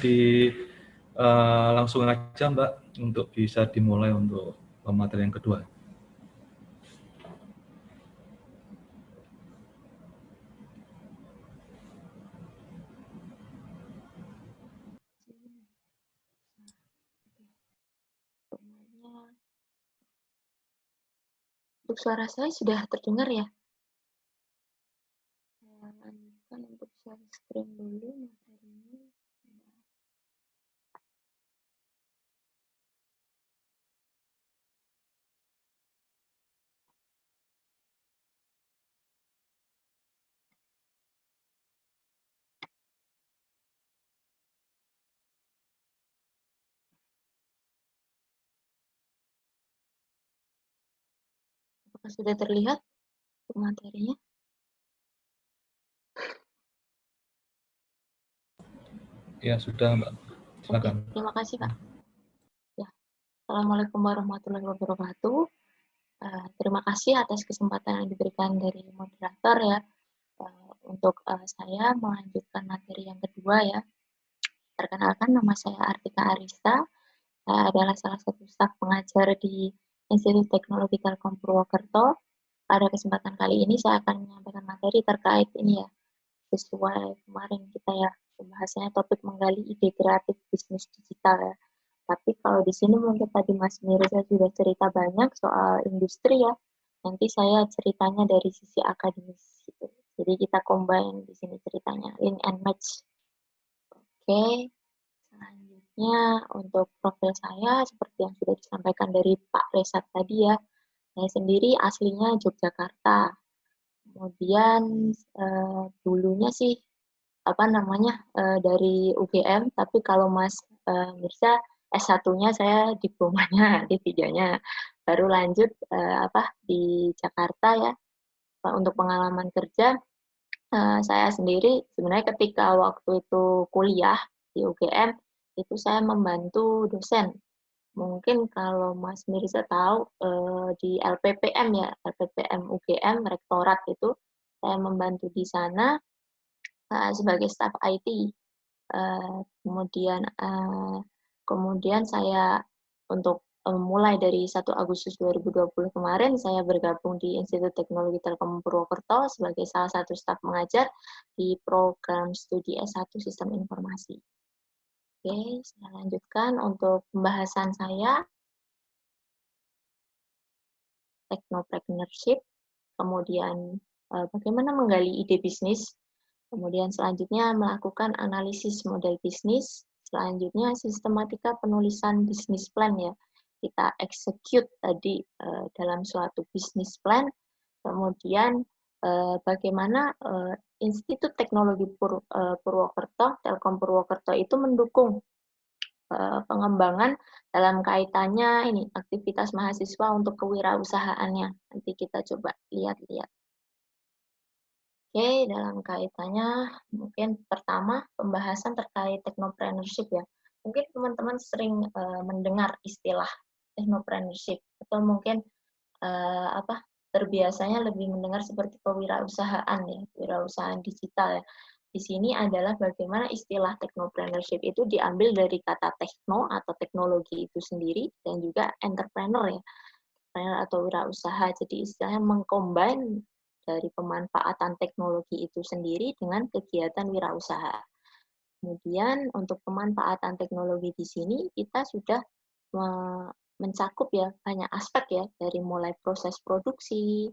langsung aja Mbak untuk bisa dimulai untuk materi yang kedua. Untuk suara saya sudah terdengar ya? Saya lanjutkan untuk share screen dulu materinya. Apakah sudah terlihat materinya? Ya, sudah Mbak. Silakan. Oke, terima kasih Pak. Ya. Assalamualaikum warahmatullahi wabarakatuh. Terima kasih atas kesempatan yang diberikan dari moderator ya. Untuk saya melanjutkan materi yang kedua ya. Perkenalkan, nama saya Artika Arista. Saya adalah salah satu staf pengajar di Institut Teknologi Telkom Purwokerto. Pada kesempatan kali ini saya akan menyampaikan materi terkait ini ya, sesuai kemarin kita ya, pembahasannya topik menggali ide kreatif bisnis digital ya. Tapi kalau di sini mungkin tadi Mas Mirza sudah cerita banyak soal industri ya. Nanti saya ceritanya dari sisi akademis gitu. Jadi kita combine di sini ceritanya, link and match. Oke, selanjutnya untuk profil saya seperti yang sudah disampaikan dari Pak Resat tadi ya. Saya sendiri aslinya Yogyakarta. Kemudian dulunya sih dari UGM, tapi kalau Mas Mirza S1-nya saya diplomanya D3-nya baru lanjut di Jakarta ya. Untuk pengalaman kerja saya sendiri sebenarnya ketika waktu itu kuliah di UGM itu saya membantu dosen. Mungkin kalau Mas Mirza tahu di LPPM ya, LPPM UGM Rektorat itu saya membantu di sana sebagai staf IT. Kemudian saya untuk mulai dari 1 Agustus 2020 kemarin saya bergabung di Institut Teknologi Telkom Purwokerto sebagai salah satu staf mengajar di program studi S1 Sistem Informasi. Oke, saya lanjutkan untuk pembahasan saya technopreneurship, kemudian bagaimana menggali ide bisnis, kemudian selanjutnya melakukan analisis model bisnis, selanjutnya sistematika penulisan bisnis plan ya. Kita execute tadi dalam suatu bisnis plan, kemudian bagaimana Institut Teknologi Purwokerto, Telkom Purwokerto itu mendukung pengembangan dalam kaitannya ini aktivitas mahasiswa untuk kewirausahaannya. Nanti kita coba lihat-lihat. Oke, dalam kaitannya mungkin pertama pembahasan terkait technopreneurship ya. Mungkin teman-teman sering mendengar istilah technopreneurship atau mungkin terbiasanya lebih mendengar seperti kewirausahaan ya, wirausahaan digital ya. Di sini adalah bagaimana istilah technopreneurship itu diambil dari kata tekno atau teknologi itu sendiri dan juga entrepreneur ya, entrepreneur atau wirausaha. Jadi istilahnya mengcombine dari pemanfaatan teknologi itu sendiri dengan kegiatan wirausaha. Kemudian untuk pemanfaatan teknologi di sini kita sudah mencakup ya banyak aspek ya, dari mulai proses produksi,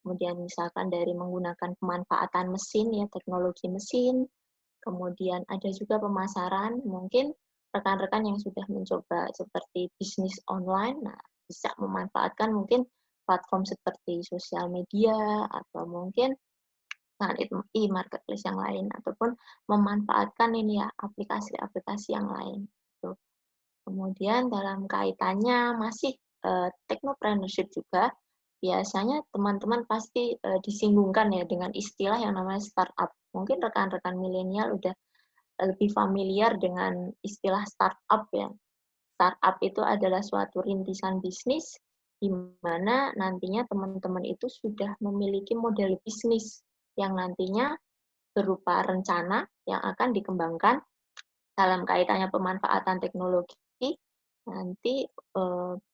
kemudian misalkan dari menggunakan pemanfaatan mesin ya, teknologi mesin, kemudian ada juga pemasaran, mungkin rekan-rekan yang sudah mencoba seperti bisnis online, nah bisa memanfaatkan mungkin platform seperti sosial media atau mungkin e-marketplace yang lain ataupun memanfaatkan ini ya aplikasi-aplikasi yang lain. Gitu. Kemudian dalam kaitannya masih technopreneurship juga, biasanya teman-teman pasti disinggungkan ya dengan istilah yang namanya startup. Mungkin rekan-rekan milenial udah lebih familiar dengan istilah startup ya. Startup itu adalah suatu rintisan bisnis di mana nantinya teman-teman itu sudah memiliki model bisnis yang nantinya berupa rencana yang akan dikembangkan dalam kaitannya pemanfaatan teknologi. Nanti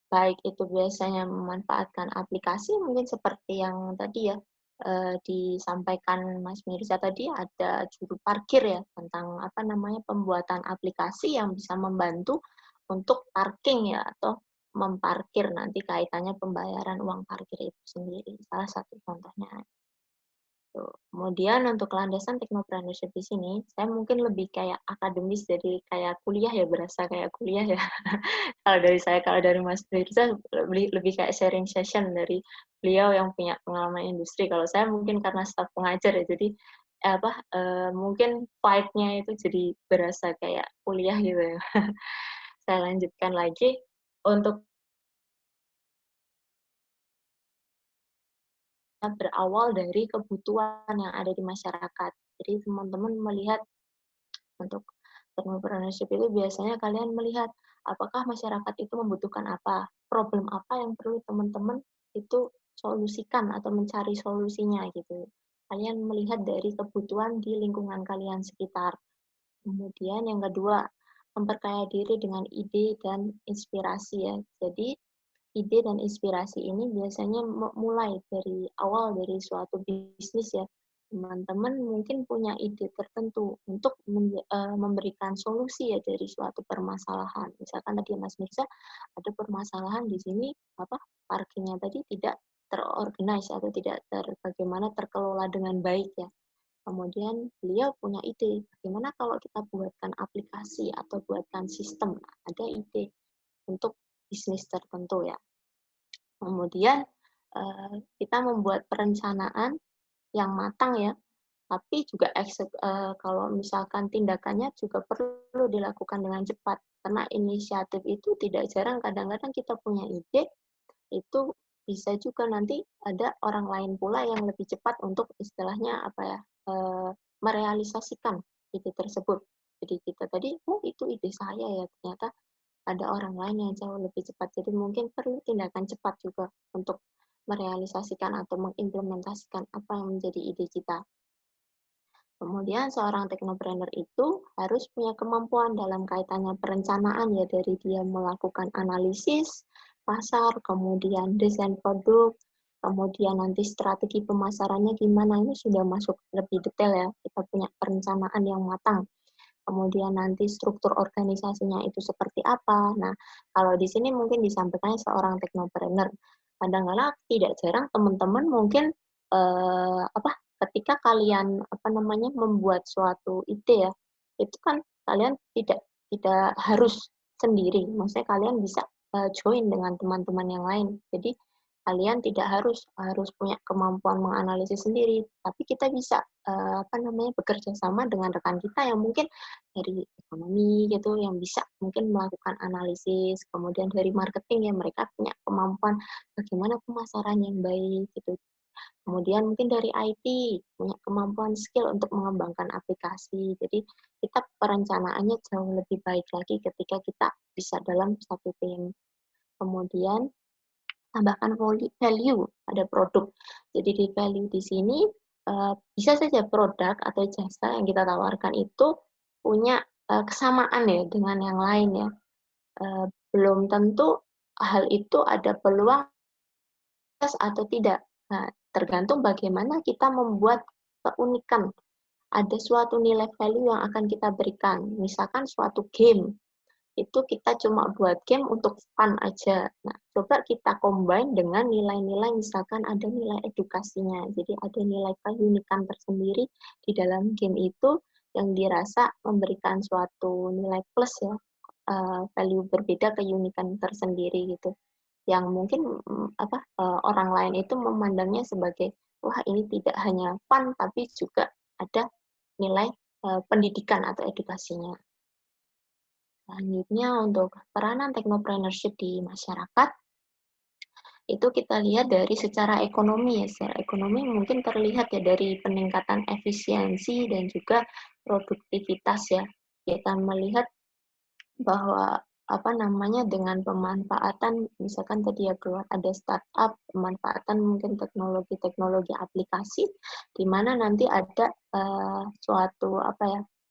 baik itu biasanya memanfaatkan aplikasi mungkin seperti yang tadi ya disampaikan Mas Mirza tadi, ada juru parkir ya, tentang pembuatan aplikasi yang bisa membantu untuk parking ya, atau memparkir nanti kaitannya pembayaran uang parkir itu sendiri, salah satu contohnya. Kemudian untuk landasan technopreneurship di sini, saya mungkin lebih kayak akademis, jadi kayak kuliah ya, berasa kayak kuliah ya. Kalau dari saya, kalau dari Mas Firza lebih kayak sharing session dari beliau yang punya pengalaman industri. Kalau saya mungkin karena staf pengajar ya, jadi mungkin vibe-nya itu jadi berasa kayak kuliah gitu ya. Saya lanjutkan lagi untuk berawal dari kebutuhan yang ada di masyarakat. Jadi teman-teman melihat untuk technopreneurship itu biasanya kalian melihat apakah masyarakat itu membutuhkan apa, problem apa yang perlu teman-teman itu solusikan atau mencari solusinya gitu. Kalian melihat dari kebutuhan di lingkungan kalian sekitar. Kemudian yang kedua, memperkaya diri dengan ide dan inspirasi ya. Jadi ide dan inspirasi ini biasanya mulai dari awal dari suatu bisnis ya. Teman-teman mungkin punya ide tertentu untuk memberikan solusi ya dari suatu permasalahan. Misalkan tadi Mas Mirza ada permasalahan di sini parkirnya tadi tidak terorganize atau tidak bagaimana terkelola dengan baik ya. Kemudian beliau punya ide, bagaimana kalau kita buatkan aplikasi atau buatkan sistem, ada ide untuk bisnis tertentu ya. Kemudian kita membuat perencanaan yang matang ya, tapi juga kalau misalkan tindakannya juga perlu dilakukan dengan cepat, karena inisiatif itu tidak jarang kadang-kadang kita punya ide, itu bisa juga nanti ada orang lain pula yang lebih cepat untuk istilahnya merealisasikan ide tersebut. Jadi kita tadi, itu ide saya ya, ternyata ada orang lain yang jauh lebih cepat. Jadi mungkin perlu tindakan cepat juga untuk merealisasikan atau mengimplementasikan apa yang menjadi ide kita. Kemudian seorang teknopreneur itu harus punya kemampuan dalam kaitannya perencanaan ya, dari dia melakukan analisis pasar, kemudian desain produk, kemudian nanti strategi pemasarannya gimana, ini sudah masuk lebih detail ya, kita punya perencanaan yang matang. Kemudian nanti struktur organisasinya itu seperti apa. Nah, kalau di sini mungkin disampaikan seorang teknopreneur. Kadang-kadang tidak jarang teman-teman mungkin ketika kalian membuat suatu ide ya, itu kan kalian tidak harus sendiri. Maksudnya kalian bisa join dengan teman-teman yang lain. Jadi kalian tidak harus punya kemampuan menganalisis sendiri, tapi kita bisa bekerja sama dengan rekan kita yang mungkin dari ekonomi gitu, yang bisa mungkin melakukan analisis, kemudian dari marketing ya, mereka punya kemampuan bagaimana pemasaran yang baik gitu. Kemudian mungkin dari IT punya kemampuan skill untuk mengembangkan aplikasi. Jadi kita perencanaannya jauh lebih baik lagi ketika kita bisa dalam satu tim. Kemudian tambahkan value pada produk. Jadi di value di sini bisa saja produk atau jasa yang kita tawarkan itu punya kesamaan ya dengan yang lain ya. Belum tentu hal itu ada peluang atau tidak. Nah, tergantung bagaimana kita membuat keunikan. Ada suatu nilai value yang akan kita berikan. Misalkan suatu game itu kita cuma buat game untuk fun aja. Nah, coba kita combine dengan nilai-nilai, misalkan ada nilai edukasinya. Jadi ada nilai keunikan tersendiri di dalam game itu yang dirasa memberikan suatu nilai plus ya, value berbeda, keunikan tersendiri gitu. Yang mungkin orang lain itu memandangnya sebagai, wah ini tidak hanya fun, tapi juga ada nilai pendidikan atau edukasinya. Selanjutnya untuk peranan teknopreneurship di masyarakat, itu kita lihat dari secara ekonomi ya. Secara ekonomi mungkin terlihat ya dari peningkatan efisiensi dan juga produktivitas ya. Kita melihat bahwa dengan pemanfaatan, misalkan tadi ya ada startup, pemanfaatan mungkin teknologi aplikasi, di mana nanti ada suatu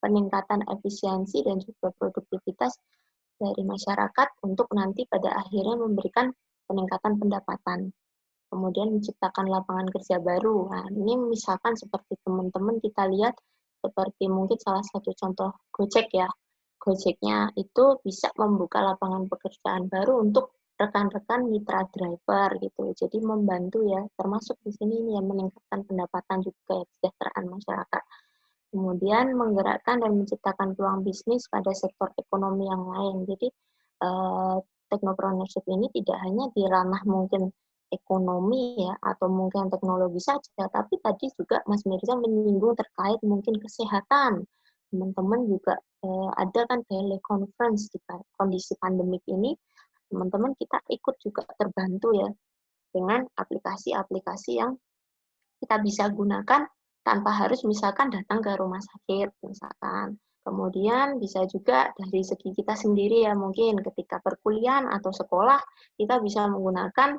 peningkatan efisiensi dan juga produktivitas dari masyarakat untuk nanti pada akhirnya memberikan peningkatan pendapatan. Kemudian menciptakan lapangan kerja baru. Nah, ini misalkan seperti teman-teman kita lihat, seperti mungkin salah satu contoh Gojek ya. Gojeknya itu bisa membuka lapangan pekerjaan baru untuk rekan-rekan mitra driver gitu. Jadi membantu ya, termasuk di sini yang meningkatkan pendapatan juga ya, kesejahteraan masyarakat. Kemudian menggerakkan dan menciptakan peluang bisnis pada sektor ekonomi yang lain. Jadi teknopreneurship ini tidak hanya di ranah mungkin ekonomi ya atau mungkin teknologi saja, tapi tadi juga Mas Mirza menyinggung terkait mungkin kesehatan. Teman-teman juga ada kan teleconference di kondisi pandemik ini, teman-teman kita ikut juga terbantu ya dengan aplikasi-aplikasi yang kita bisa gunakan tanpa harus misalkan datang ke rumah sakit misalkan. Kemudian bisa juga dari segi kita sendiri ya, mungkin ketika perkuliahan atau sekolah kita bisa menggunakan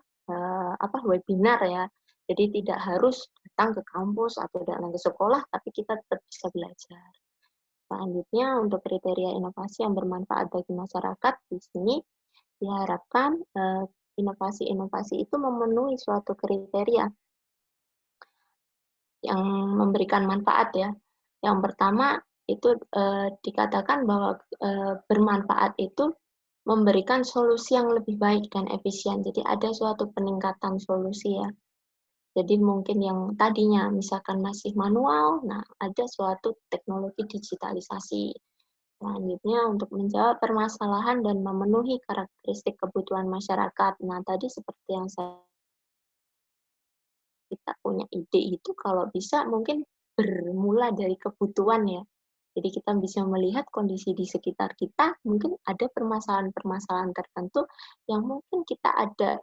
webinar ya. Jadi tidak harus datang ke kampus atau datang ke sekolah, tapi kita tetap bisa belajar. Selanjutnya untuk kriteria inovasi yang bermanfaat bagi masyarakat, di sini diharapkan inovasi-inovasi itu memenuhi suatu kriteria yang memberikan manfaat ya. Yang pertama itu dikatakan bahwa bermanfaat itu memberikan solusi yang lebih baik dan efisien. Jadi ada suatu peningkatan solusi ya. Jadi mungkin yang tadinya misalkan masih manual, nah ada suatu teknologi digitalisasi. Selanjutnya untuk menjawab permasalahan dan memenuhi karakteristik kebutuhan masyarakat. Nah tadi seperti yang kita punya ide itu kalau bisa mungkin bermula dari kebutuhan ya. Jadi kita bisa melihat kondisi di sekitar kita, mungkin ada permasalahan-permasalahan tertentu yang mungkin kita ada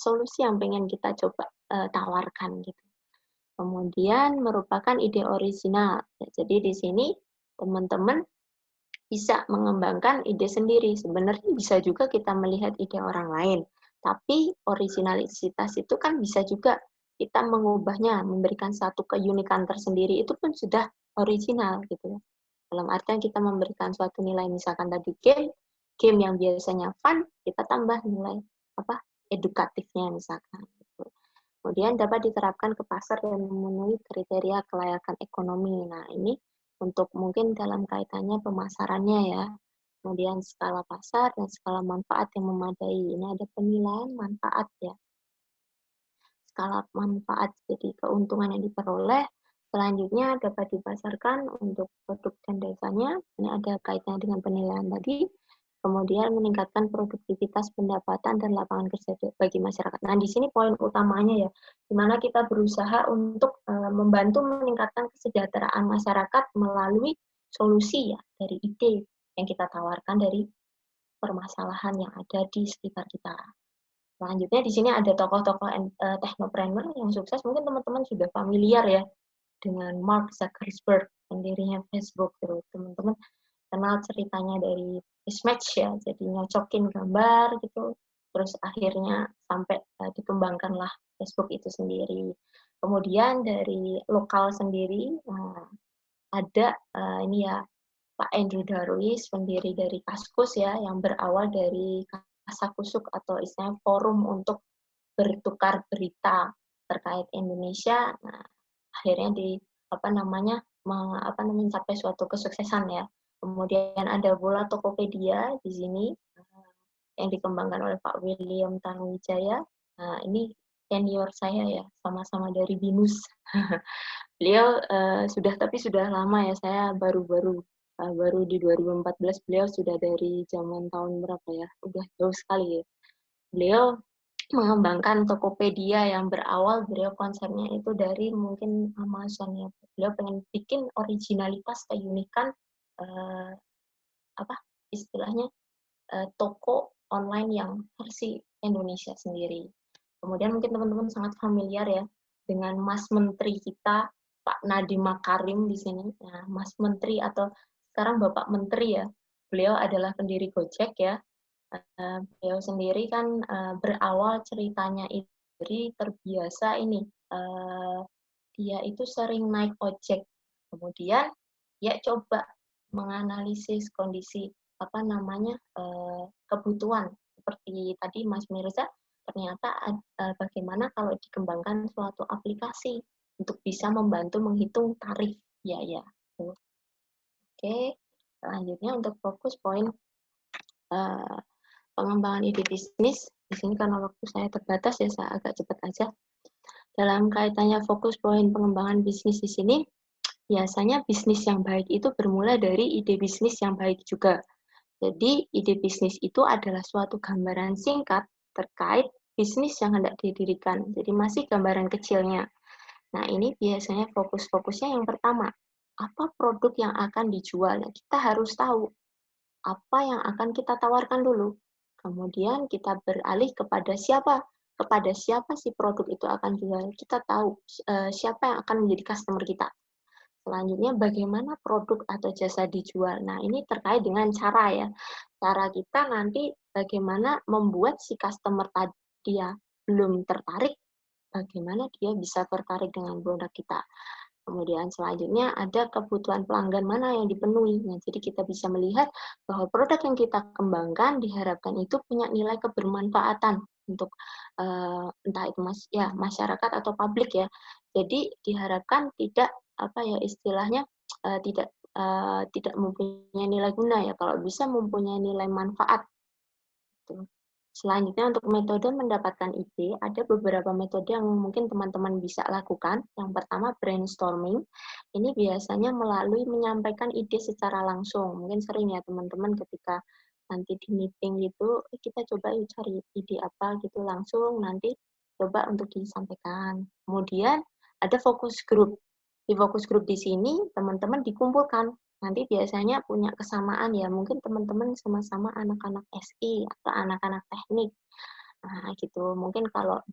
solusi yang pengen kita coba tawarkan gitu. Kemudian merupakan ide original. Ya, jadi di sini teman-teman bisa mengembangkan ide sendiri. Sebenarnya bisa juga kita melihat ide orang lain, tapi originalitas itu kan bisa juga kita mengubahnya, memberikan satu keunikan tersendiri, itu pun sudah original gitu ya. Dalam artian kita memberikan suatu nilai, misalkan tadi game yang biasanya fun, kita tambah nilai edukatifnya misalkan. Gitu. Kemudian dapat diterapkan ke pasar dan memenuhi kriteria kelayakan ekonomi. Nah ini untuk mungkin dalam kaitannya pemasarannya ya. Kemudian skala pasar dan skala manfaat yang memadai. Ini ada penilaian manfaat ya. Skala manfaat, jadi keuntungan yang diperoleh. Selanjutnya dapat dipasarkan untuk produk dan desanya. Ini ada kaitannya dengan penilaian tadi. Kemudian meningkatkan produktivitas pendapatan dan lapangan kerja bagi masyarakat. Nah, di sini poin utamanya ya, di mana kita berusaha untuk membantu meningkatkan kesejahteraan masyarakat melalui solusi ya dari ide yang kita tawarkan dari permasalahan yang ada di sekitar kita. Selanjutnya di sini ada tokoh-tokoh technopreneur yang sukses. Mungkin teman-teman sudah familiar ya dengan Mark Zuckerberg, pendirinya Facebook. Teman-teman kenal ceritanya dari mismatch ya, jadi nyocokin gambar gitu, terus akhirnya sampai dikembangkanlah Facebook itu sendiri. Kemudian dari lokal sendiri ada ini ya Pak Andrew Darwis, pendiri dari Kaskus ya, yang berawal dari Kasakusuk atau istilahnya forum untuk bertukar berita terkait Indonesia. Nah, akhirnya mencapai suatu kesuksesan ya. Kemudian ada bola Tokopedia di sini yang dikembangkan oleh Pak William Tanuwijaya. Nah, ini senior saya ya, sama-sama dari BINUS. Beliau sudah lama ya, saya baru di 2014, beliau sudah dari zaman tahun berapa ya, udah jauh sekali ya. Beliau mengembangkan Tokopedia yang berawal beliau konsepnya itu dari mungkin Amazon ya. Beliau pengen bikin originalitas, keunikan istilahnya toko online yang versi Indonesia sendiri. Kemudian mungkin teman-teman sangat familiar ya dengan Mas Menteri kita Pak Nadiem Makarim di sini. Nah, Mas Menteri atau sekarang Bapak Menteri ya. Beliau adalah pendiri Gojek ya. Beliau sendiri kan berawal ceritanya itu dari terbiasa ini. Dia itu sering naik ojek. Kemudian dia coba menganalisis kondisi kebutuhan seperti tadi Mas Mirza, ternyata bagaimana kalau dikembangkan suatu aplikasi untuk bisa membantu menghitung tarif biaya. Oke, selanjutnya untuk fokus poin pengembangan ide bisnis. Di sini karena waktu saya terbatas ya, saya agak cepat aja. Dalam kaitannya fokus poin pengembangan bisnis di sini, biasanya bisnis yang baik itu bermula dari ide bisnis yang baik juga. Jadi, ide bisnis itu adalah suatu gambaran singkat terkait bisnis yang hendak didirikan. Jadi, masih gambaran kecilnya. Nah, ini biasanya fokus-fokusnya yang pertama. Apa produk yang akan dijual? Nah, kita harus tahu apa yang akan kita tawarkan dulu. Kemudian kita beralih kepada siapa si produk itu akan jual. Kita tahu siapa yang akan menjadi customer kita. Selanjutnya, bagaimana produk atau jasa dijual. Nah, ini terkait dengan cara ya. Cara kita nanti bagaimana membuat si customer tadi ya belum tertarik, bagaimana dia bisa tertarik dengan produk kita. Kemudian selanjutnya ada kebutuhan pelanggan mana yang dipenuhi. Nah, jadi kita bisa melihat bahwa produk yang kita kembangkan diharapkan itu punya nilai kebermanfaatan untuk entah itu masyarakat atau publik ya. Jadi diharapkan tidak istilahnya tidak mempunyai nilai guna ya. Kalau bisa mempunyai nilai manfaat. Gitu. Selanjutnya untuk metode mendapatkan ide, ada beberapa metode yang mungkin teman-teman bisa lakukan. Yang pertama brainstorming. Ini biasanya melalui menyampaikan ide secara langsung. Mungkin sering ya teman-teman ketika nanti di meeting gitu, kita coba yuk cari ide apa gitu langsung nanti coba untuk disampaikan. Kemudian ada focus group. Di focus group di sini teman-teman dikumpulkan. Nanti biasanya punya kesamaan ya, mungkin teman-teman sama-sama anak-anak SI atau anak-anak teknik. Nah, gitu. Mungkin kalau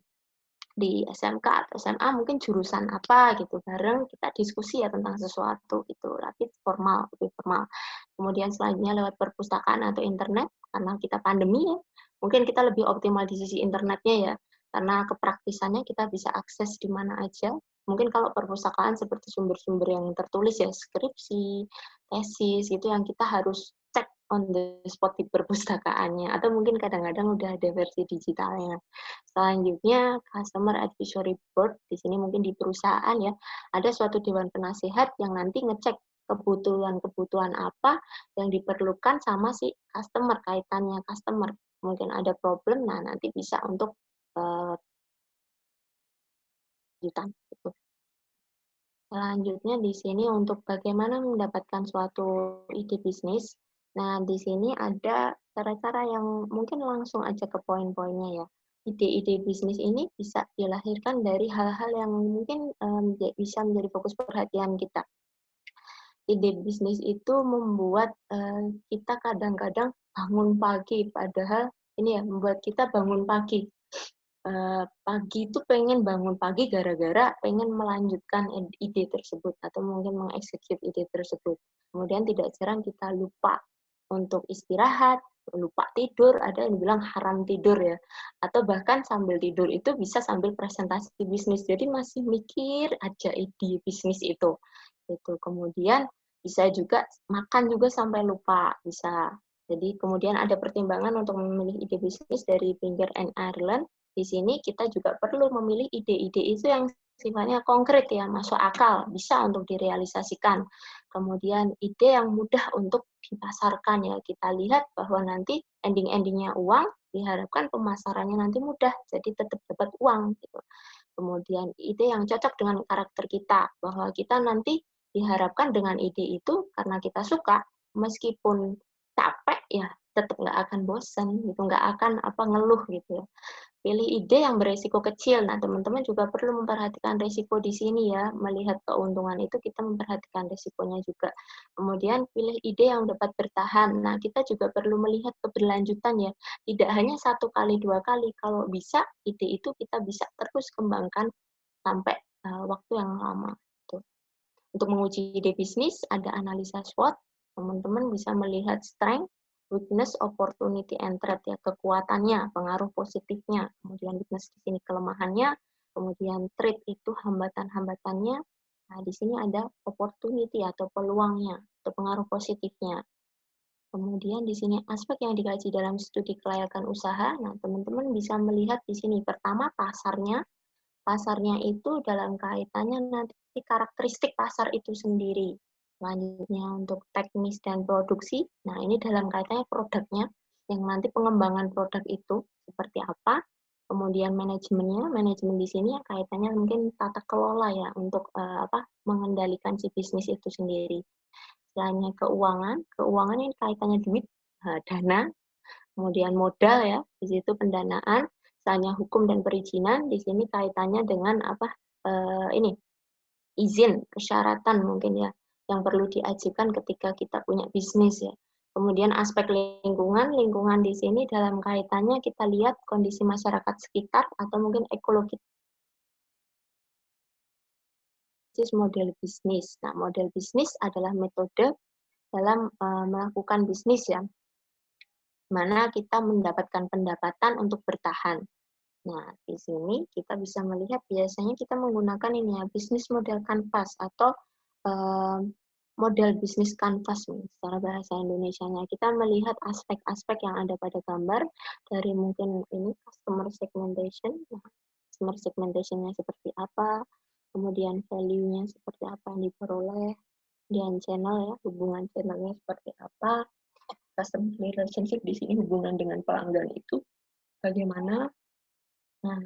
di SMK atau SMA mungkin jurusan apa gitu, bareng kita diskusi ya tentang sesuatu gitu, tapi lebih formal. Kemudian selanjutnya lewat perpustakaan atau internet, karena kita pandemi ya, mungkin kita lebih optimal di sisi internetnya ya, karena kepraktisannya kita bisa akses di mana aja. Mungkin kalau perpustakaan seperti sumber-sumber yang tertulis ya, skripsi, tesis, itu yang kita harus cek on the spot di perpustakaannya, atau mungkin kadang-kadang udah ada versi digitalnya. Selanjutnya, Customer Advisory Board, di sini mungkin di perusahaan ya, ada suatu dewan penasehat yang nanti ngecek kebutuhan-kebutuhan apa yang diperlukan sama si customer, kaitannya customer. Mungkin ada problem, nah nanti bisa untuk lanjutan. Gitu. Selanjutnya di sini untuk bagaimana mendapatkan suatu ide bisnis. Nah, di sini ada cara-cara yang mungkin langsung aja ke poin-poinnya ya. Ide-ide bisnis ini bisa dilahirkan dari hal-hal yang mungkin bisa menjadi fokus perhatian kita. Ide bisnis itu membuat kita kadang-kadang bangun pagi, padahal ini ya membuat kita bangun pagi. Pagi itu pengen bangun pagi gara-gara pengen melanjutkan ide tersebut atau mungkin mengeksekut ide tersebut. Kemudian tidak jarang kita lupa untuk istirahat, lupa tidur, ada yang bilang haram tidur ya. Atau bahkan sambil tidur itu bisa sambil presentasi bisnis. Jadi masih mikir aja ide bisnis itu. Kemudian bisa juga makan juga sampai lupa, bisa. Jadi kemudian ada pertimbangan untuk memilih ide bisnis dari Finger and Ireland. Di sini kita juga perlu memilih ide-ide itu yang sifatnya konkret ya, masuk akal, bisa untuk direalisasikan. Kemudian ide yang mudah untuk dipasarkan ya. Kita lihat bahwa nanti ending-endingnya uang, diharapkan pemasarannya nanti mudah, jadi tetap dapat uang gitu. Kemudian ide yang cocok dengan karakter kita, bahwa kita nanti diharapkan dengan ide itu karena kita suka, meskipun capek ya tetap nggak akan bosan gitu, nggak akan ngeluh gitu ya. Pilih ide yang beresiko kecil. Nah, teman-teman juga perlu memperhatikan resiko di sini ya. Melihat keuntungan itu kita memperhatikan resikonya juga. Kemudian pilih ide yang dapat bertahan. Nah, kita juga perlu melihat keberlanjutan ya. Tidak hanya 1 kali, 2 kali. Kalau bisa, ide itu kita bisa terus kembangkan sampai waktu yang lama. Gitu. Untuk menguji ide bisnis, ada analisa SWOT. Teman-teman bisa melihat strength, weakness, opportunity, and threat ya, kekuatannya, pengaruh positifnya, kemudian weakness di sini kelemahannya, kemudian threat itu hambatan-hambatannya. Nah, di sini ada opportunity atau peluangnya, atau pengaruh positifnya. Kemudian di sini aspek yang dikaji dalam studi kelayakan usaha. Nah, teman-teman bisa melihat di sini pertama pasarnya. Pasarnya itu dalam kaitannya nanti karakteristik pasar itu sendiri. Selanjutnya untuk teknis dan produksi, nah ini dalam kaitannya produknya, yang nanti pengembangan produk itu seperti apa, kemudian manajemennya, manajemen di sini kaitannya mungkin tata kelola ya untuk mengendalikan si bisnis itu sendiri. Selanjutnya keuangan ini kaitannya duit, dana, kemudian modal ya, di situ pendanaan, selanjutnya hukum dan perizinan, di sini kaitannya dengan izin, persyaratan mungkin ya, yang perlu diajukan ketika kita punya bisnis ya. Kemudian aspek lingkungan di sini dalam kaitannya kita lihat kondisi masyarakat sekitar atau mungkin ekologi model bisnis. Nah, model bisnis adalah metode dalam melakukan bisnis ya, mana kita mendapatkan pendapatan untuk bertahan. Nah, di sini kita bisa melihat biasanya kita menggunakan ini ya, bisnis model kanvas atau model bisnis kanvas secara bahasa Indonesianya. Kita melihat aspek-aspek yang ada pada gambar dari mungkin ini customer segmentation. Nah, customer segmentation-nya seperti apa, kemudian value-nya seperti apa yang diperoleh, dan channel ya, hubungan channelnya seperti apa, customer relationship di sini hubungan dengan pelanggan itu bagaimana. Nah,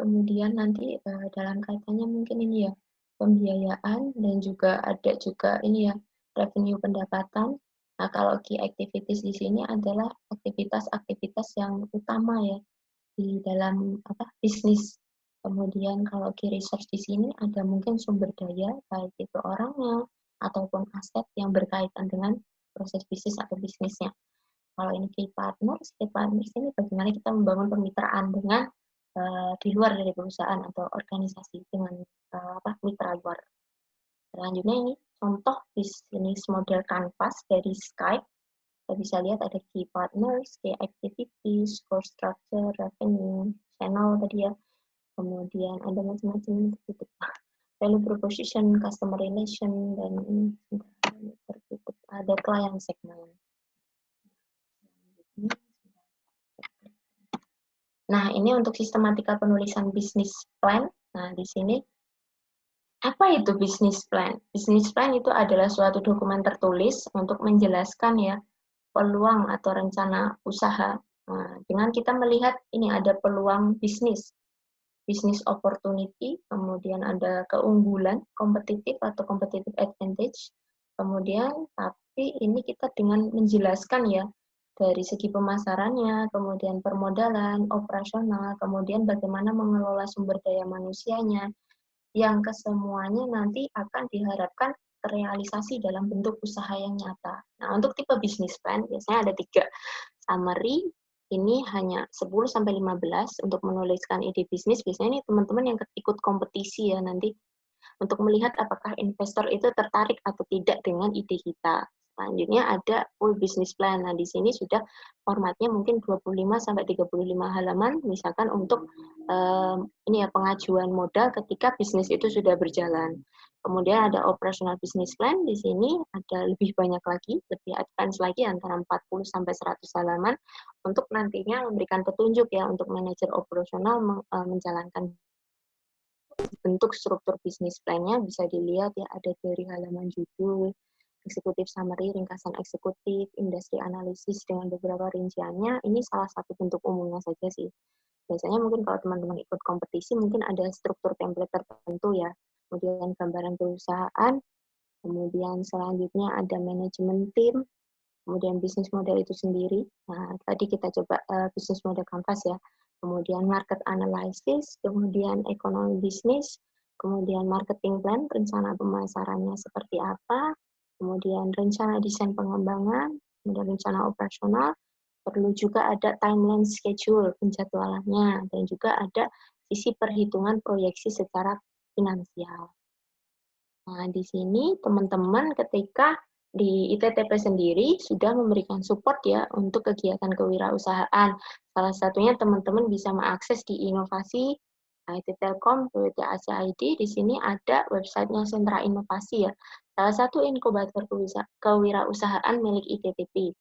kemudian nanti dalam kaitannya mungkin ini ya, pembiayaan dan juga ada juga ini ya, revenue pendapatan. Nah, kalau key activities di sini adalah aktivitas-aktivitas yang utama ya di dalam bisnis. Kemudian kalau key resource di sini ada mungkin sumber daya, baik itu orangnya ataupun aset yang berkaitan dengan proses bisnis atau bisnisnya. Kalau ini key partners ini bagaimana kita membangun kemitraan dengan di luar dari perusahaan atau organisasi dengan mitra luar. Selanjutnya ini contoh bisnis model kanvas dari Skype. Kita bisa lihat ada key partners, key activities, core structure, revenue, channel tadi ya. Kemudian ada macam-macam gitu. Value proposition, customer relation, dan ini tertutup. Ada client segment. Nah, ini untuk sistematika penulisan bisnis plan. Nah, di sini apa itu bisnis plan? Bisnis plan itu adalah suatu dokumen tertulis untuk menjelaskan ya peluang atau rencana usaha. Nah, dengan kita melihat ini ada peluang bisnis opportunity, kemudian ada keunggulan, kompetitif atau competitive advantage. Kemudian, tapi ini kita dengan menjelaskan ya dari segi pemasarannya, kemudian permodalan, operasional, kemudian bagaimana mengelola sumber daya manusianya, yang kesemuanya nanti akan diharapkan terrealisasi dalam bentuk usaha yang nyata. Nah, untuk tipe bisnis plan, biasanya ada 3. Summary, ini hanya 10-15 untuk menuliskan ide bisnis. Biasanya ini teman-teman yang ikut kompetisi ya nanti untuk melihat apakah investor itu tertarik atau tidak dengan ide kita. Selanjutnya ada full business plan. Nah, di sini sudah formatnya mungkin 25-35 halaman, misalkan untuk ini ya pengajuan modal ketika bisnis itu sudah berjalan. Kemudian ada operational business plan, di sini ada lebih banyak lagi, lebih advance lagi antara 40-100 halaman untuk nantinya memberikan petunjuk ya untuk manajer operasional menjalankan bentuk struktur bisnis plan-nya bisa dilihat ya ada dari halaman judul, eksekutif summary, ringkasan eksekutif, industri analisis dengan beberapa rinciannya. Ini salah satu bentuk umumnya saja sih. Biasanya mungkin kalau teman-teman ikut kompetisi mungkin ada struktur template tertentu ya. Kemudian gambaran perusahaan, kemudian selanjutnya ada manajemen tim, kemudian bisnis model itu sendiri. Nah, tadi kita coba bisnis model kanvas ya. Kemudian market analysis, kemudian ekonomi bisnis, kemudian marketing plan, rencana pemasarannya seperti apa, kemudian rencana desain pengembangan, kemudian rencana operasional, perlu juga ada timeline schedule, penjadwalannya, dan juga ada sisi perhitungan proyeksi secara finansial. Nah, di sini teman-teman ketika di ITTP sendiri sudah memberikan support ya untuk kegiatan kewirausahaan. Salah satunya teman-teman bisa mengakses di inovasi IT Telkom, PWT Asia ID. Di sini ada websitenya Sentra Inovasi ya. Salah satu inkubator kewirausahaan milik ITTP.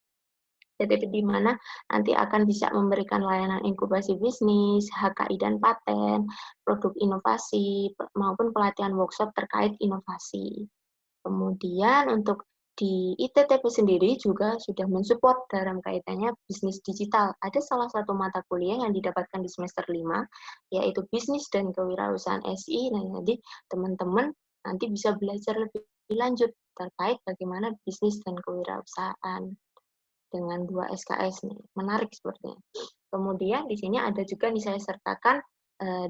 di mana nanti akan bisa memberikan layanan inkubasi bisnis, HKI dan paten, produk inovasi, maupun pelatihan workshop terkait inovasi. Kemudian untuk di ITTP sendiri juga sudah mensupport dalam kaitannya bisnis digital. Ada salah satu mata kuliah yang didapatkan di semester 5, yaitu bisnis dan kewirausahaan SI. Nah, jadi teman-teman nanti bisa belajar lebih lanjut terkait bagaimana bisnis dan kewirausahaan dengan 2 SKS nih. Menarik sepertinya. Kemudian di sini ada juga nih saya sertakan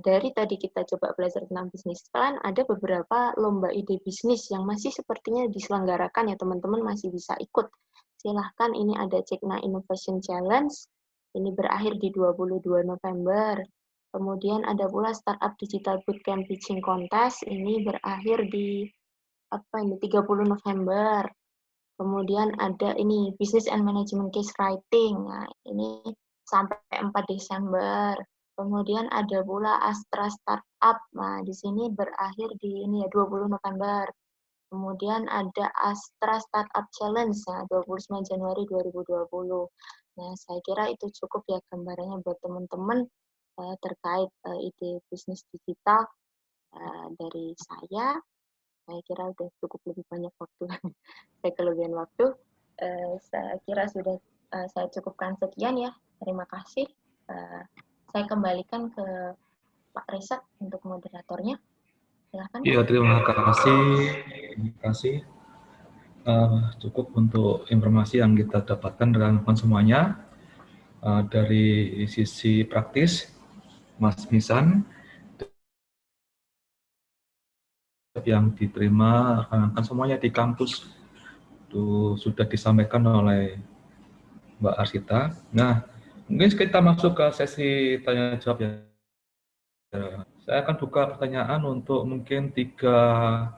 dari tadi kita coba belajar tentang bisnis plan, ada beberapa lomba ide bisnis yang masih sepertinya diselenggarakan ya teman-teman masih bisa ikut. Silahkan ini ada Cekna Innovation Challenge, ini berakhir di 22 November. Kemudian ada pula Startup Digital Bootcamp Pitching Contest, ini berakhir di 30 November. Kemudian ada ini Business and Management Case Writing. Nah, ini sampai 4 Desember. Kemudian ada pula Astra Startup. Nah, di sini berakhir di ini ya 20 November. Kemudian ada Astra Startup Challenge, nah 29 Januari 2020. Nah, saya kira itu cukup ya gambarannya buat teman-teman terkait ide bisnis digital dari saya. Saya kira udah cukup lebih banyak waktu. Saya kelebihan waktu. Saya kira sudah saya cukupkan sekian ya. Terima kasih. Saya kembalikan ke Pak Reza untuk moderatornya. Silakan. Iya, terima kasih. Terima kasih. Cukup untuk informasi yang kita dapatkan dengan semuanya. Dari sisi praktis, Mas Misan, yang diterima rekan-rekan semuanya di kampus itu sudah disampaikan oleh Mbak Arsita. Nah, mungkin kita masuk ke sesi tanya jawab ya. Saya akan buka pertanyaan untuk mungkin 3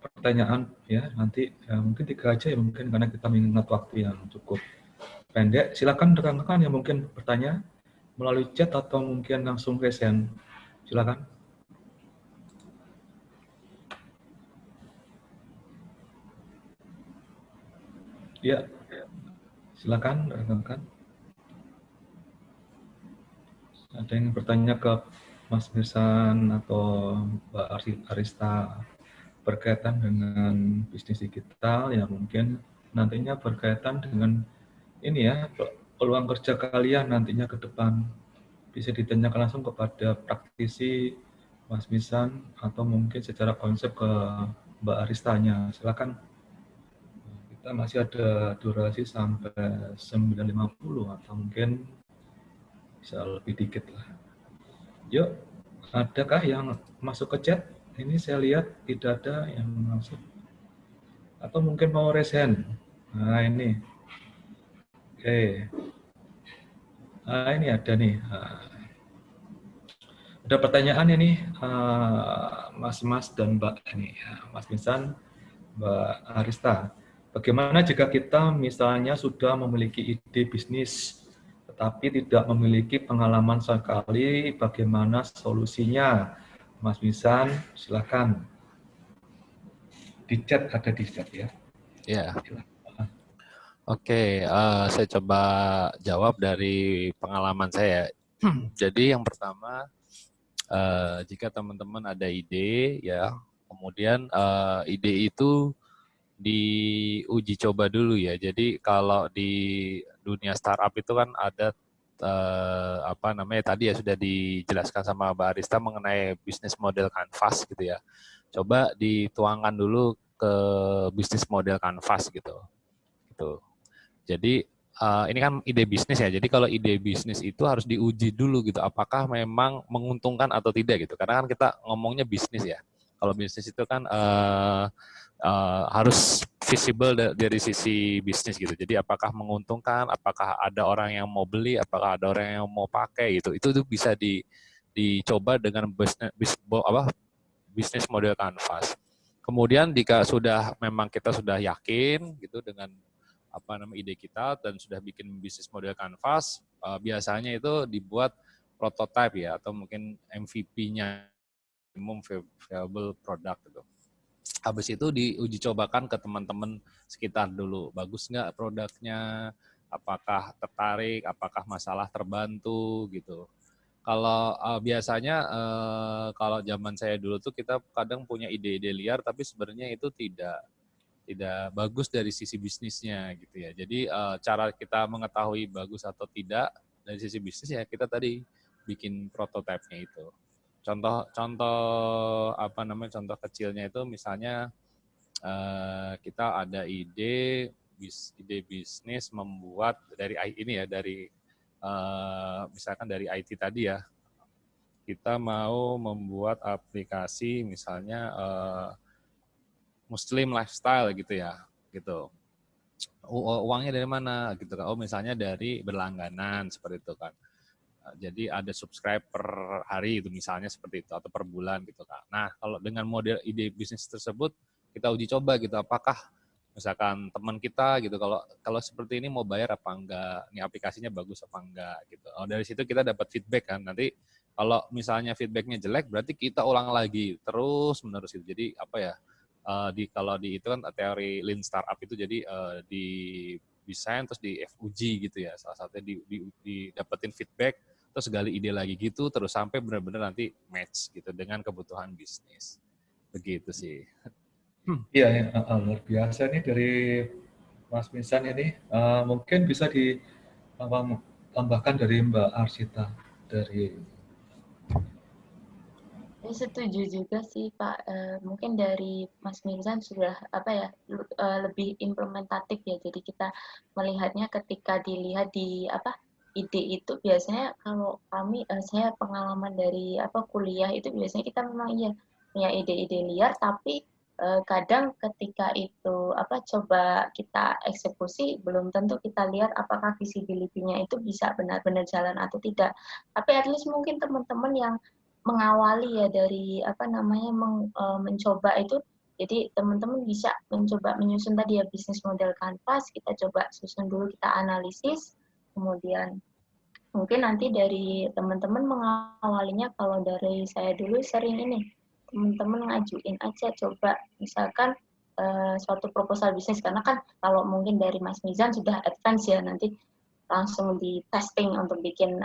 pertanyaan ya, nanti ya, mungkin 3 aja ya mungkin karena kita mengingat waktu yang cukup pendek. Silakan rekan-rekan yang mungkin bertanya melalui chat atau mungkin langsung raise hand. Silakan. Ya, silakan rekan-rekan. Ada yang bertanya ke Mas Mirsan atau Mbak Arista berkaitan dengan bisnis digital yang mungkin nantinya berkaitan dengan ini ya, peluang kerja kalian nantinya ke depan. Bisa ditanyakan langsung kepada praktisi Mas Misan atau mungkin secara konsep ke Mbak Aristanya. Silakan. Kita masih ada durasi sampai 9.50 atau mungkin bisa lebih dikit lah. Yuk, adakah yang masuk ke chat? Ini saya lihat tidak ada yang masuk. Atau mungkin mau raise hand. Nah ini. Oke. Nah ini ada nih. Ada pertanyaan ini Mas dan Mbak ini, Mas Misan, Mbak Arista. Bagaimana jika kita misalnya sudah memiliki ide bisnis, tetapi tidak memiliki pengalaman sekali, bagaimana solusinya? Mas Misan, silakan. Di chat, ada di chat ya. Ya. Oke, saya coba jawab dari pengalaman saya. Jadi yang pertama, jika teman-teman ada ide, ya, kemudian ide itu diuji coba dulu ya. Jadi kalau di dunia startup itu kan ada apa namanya tadi ya sudah dijelaskan sama Mbak Arista mengenai bisnis model canvas gitu ya. Coba dituangkan dulu ke bisnis model canvas gitu. Gitu. Jadi ini kan ide bisnis ya. Jadi kalau ide bisnis itu harus diuji dulu gitu. Apakah memang menguntungkan atau tidak gitu. Karena kan kita ngomongnya bisnis ya. Kalau bisnis itu kan harus visible dari sisi bisnis gitu. Jadi apakah menguntungkan, apakah ada orang yang mau beli, apakah ada orang yang mau pakai gitu. Itu bisa dicoba dengan bisnis model canvas. Kemudian jika sudah memang kita sudah yakin gitu dengan ide kita dan sudah bikin bisnis model canvas, biasanya itu dibuat prototype ya atau mungkin MVP-nya, minimum viable product gitu. Habis itu diuji cobakan ke teman-teman sekitar dulu. Bagus nggak produknya? Apakah tertarik? Apakah masalah terbantu gitu? Kalau biasanya kalau zaman saya dulu tuh kita kadang punya ide-ide liar tapi sebenarnya itu tidak bagus dari sisi bisnisnya gitu ya. Jadi cara kita mengetahui bagus atau tidak dari sisi bisnis ya kita tadi bikin prototipe-nya itu. Contoh contoh kecilnya itu misalnya kita ada ide bisnis membuat dari ini ya dari misalkan dari IT tadi ya. Kita mau membuat aplikasi misalnya Muslim lifestyle gitu ya, gitu. Uangnya dari mana gitu kan? Oh misalnya dari berlangganan seperti itu kan. Jadi ada subscribe per hari itu misalnya seperti itu atau per bulan gitu kan. Nah kalau dengan model ide bisnis tersebut kita uji coba gitu apakah misalkan teman kita gitu, kalau seperti ini mau bayar apa enggak, ini aplikasinya bagus apa enggak gitu. Dari situ kita dapat feedback kan. Nanti kalau misalnya feedbacknya jelek, berarti kita ulang lagi terus menerus gitu. Jadi apa ya? Kalau di itu kan teori Lean Startup itu, jadi di desain terus di FUG gitu ya. Salah satunya didapetin feedback, terus gali ide lagi gitu, terus sampai benar-benar nanti match gitu dengan kebutuhan bisnis. Begitu sih. Iya, ya, luar biasa nih dari Mas Misan ini. Mungkin bisa ditambahkan dari Mbak Arsita dari. Setuju juga sih Pak. Mungkin dari Mas Mirzan sudah lebih implementatif ya. Jadi kita melihatnya ketika dilihat di ide itu biasanya kalau kami saya pengalaman dari kuliah itu biasanya kita memang iya punya ide-ide liar, tapi kadang ketika itu coba kita eksekusi belum tentu kita lihat apakah visibility-nya itu bisa benar-benar jalan atau tidak. Tapi at least mungkin teman-teman yang mengawali ya dari mencoba itu, jadi teman-teman bisa mencoba menyusun tadi ya bisnis model kanvas, kita coba susun dulu, kita analisis, kemudian mungkin nanti dari teman-teman mengawalinya. Kalau dari saya dulu sering ini, teman-teman ngajuin aja, coba misalkan suatu proposal bisnis, karena kan kalau mungkin dari Mas Mizan sudah advance ya, nanti langsung di testing untuk bikin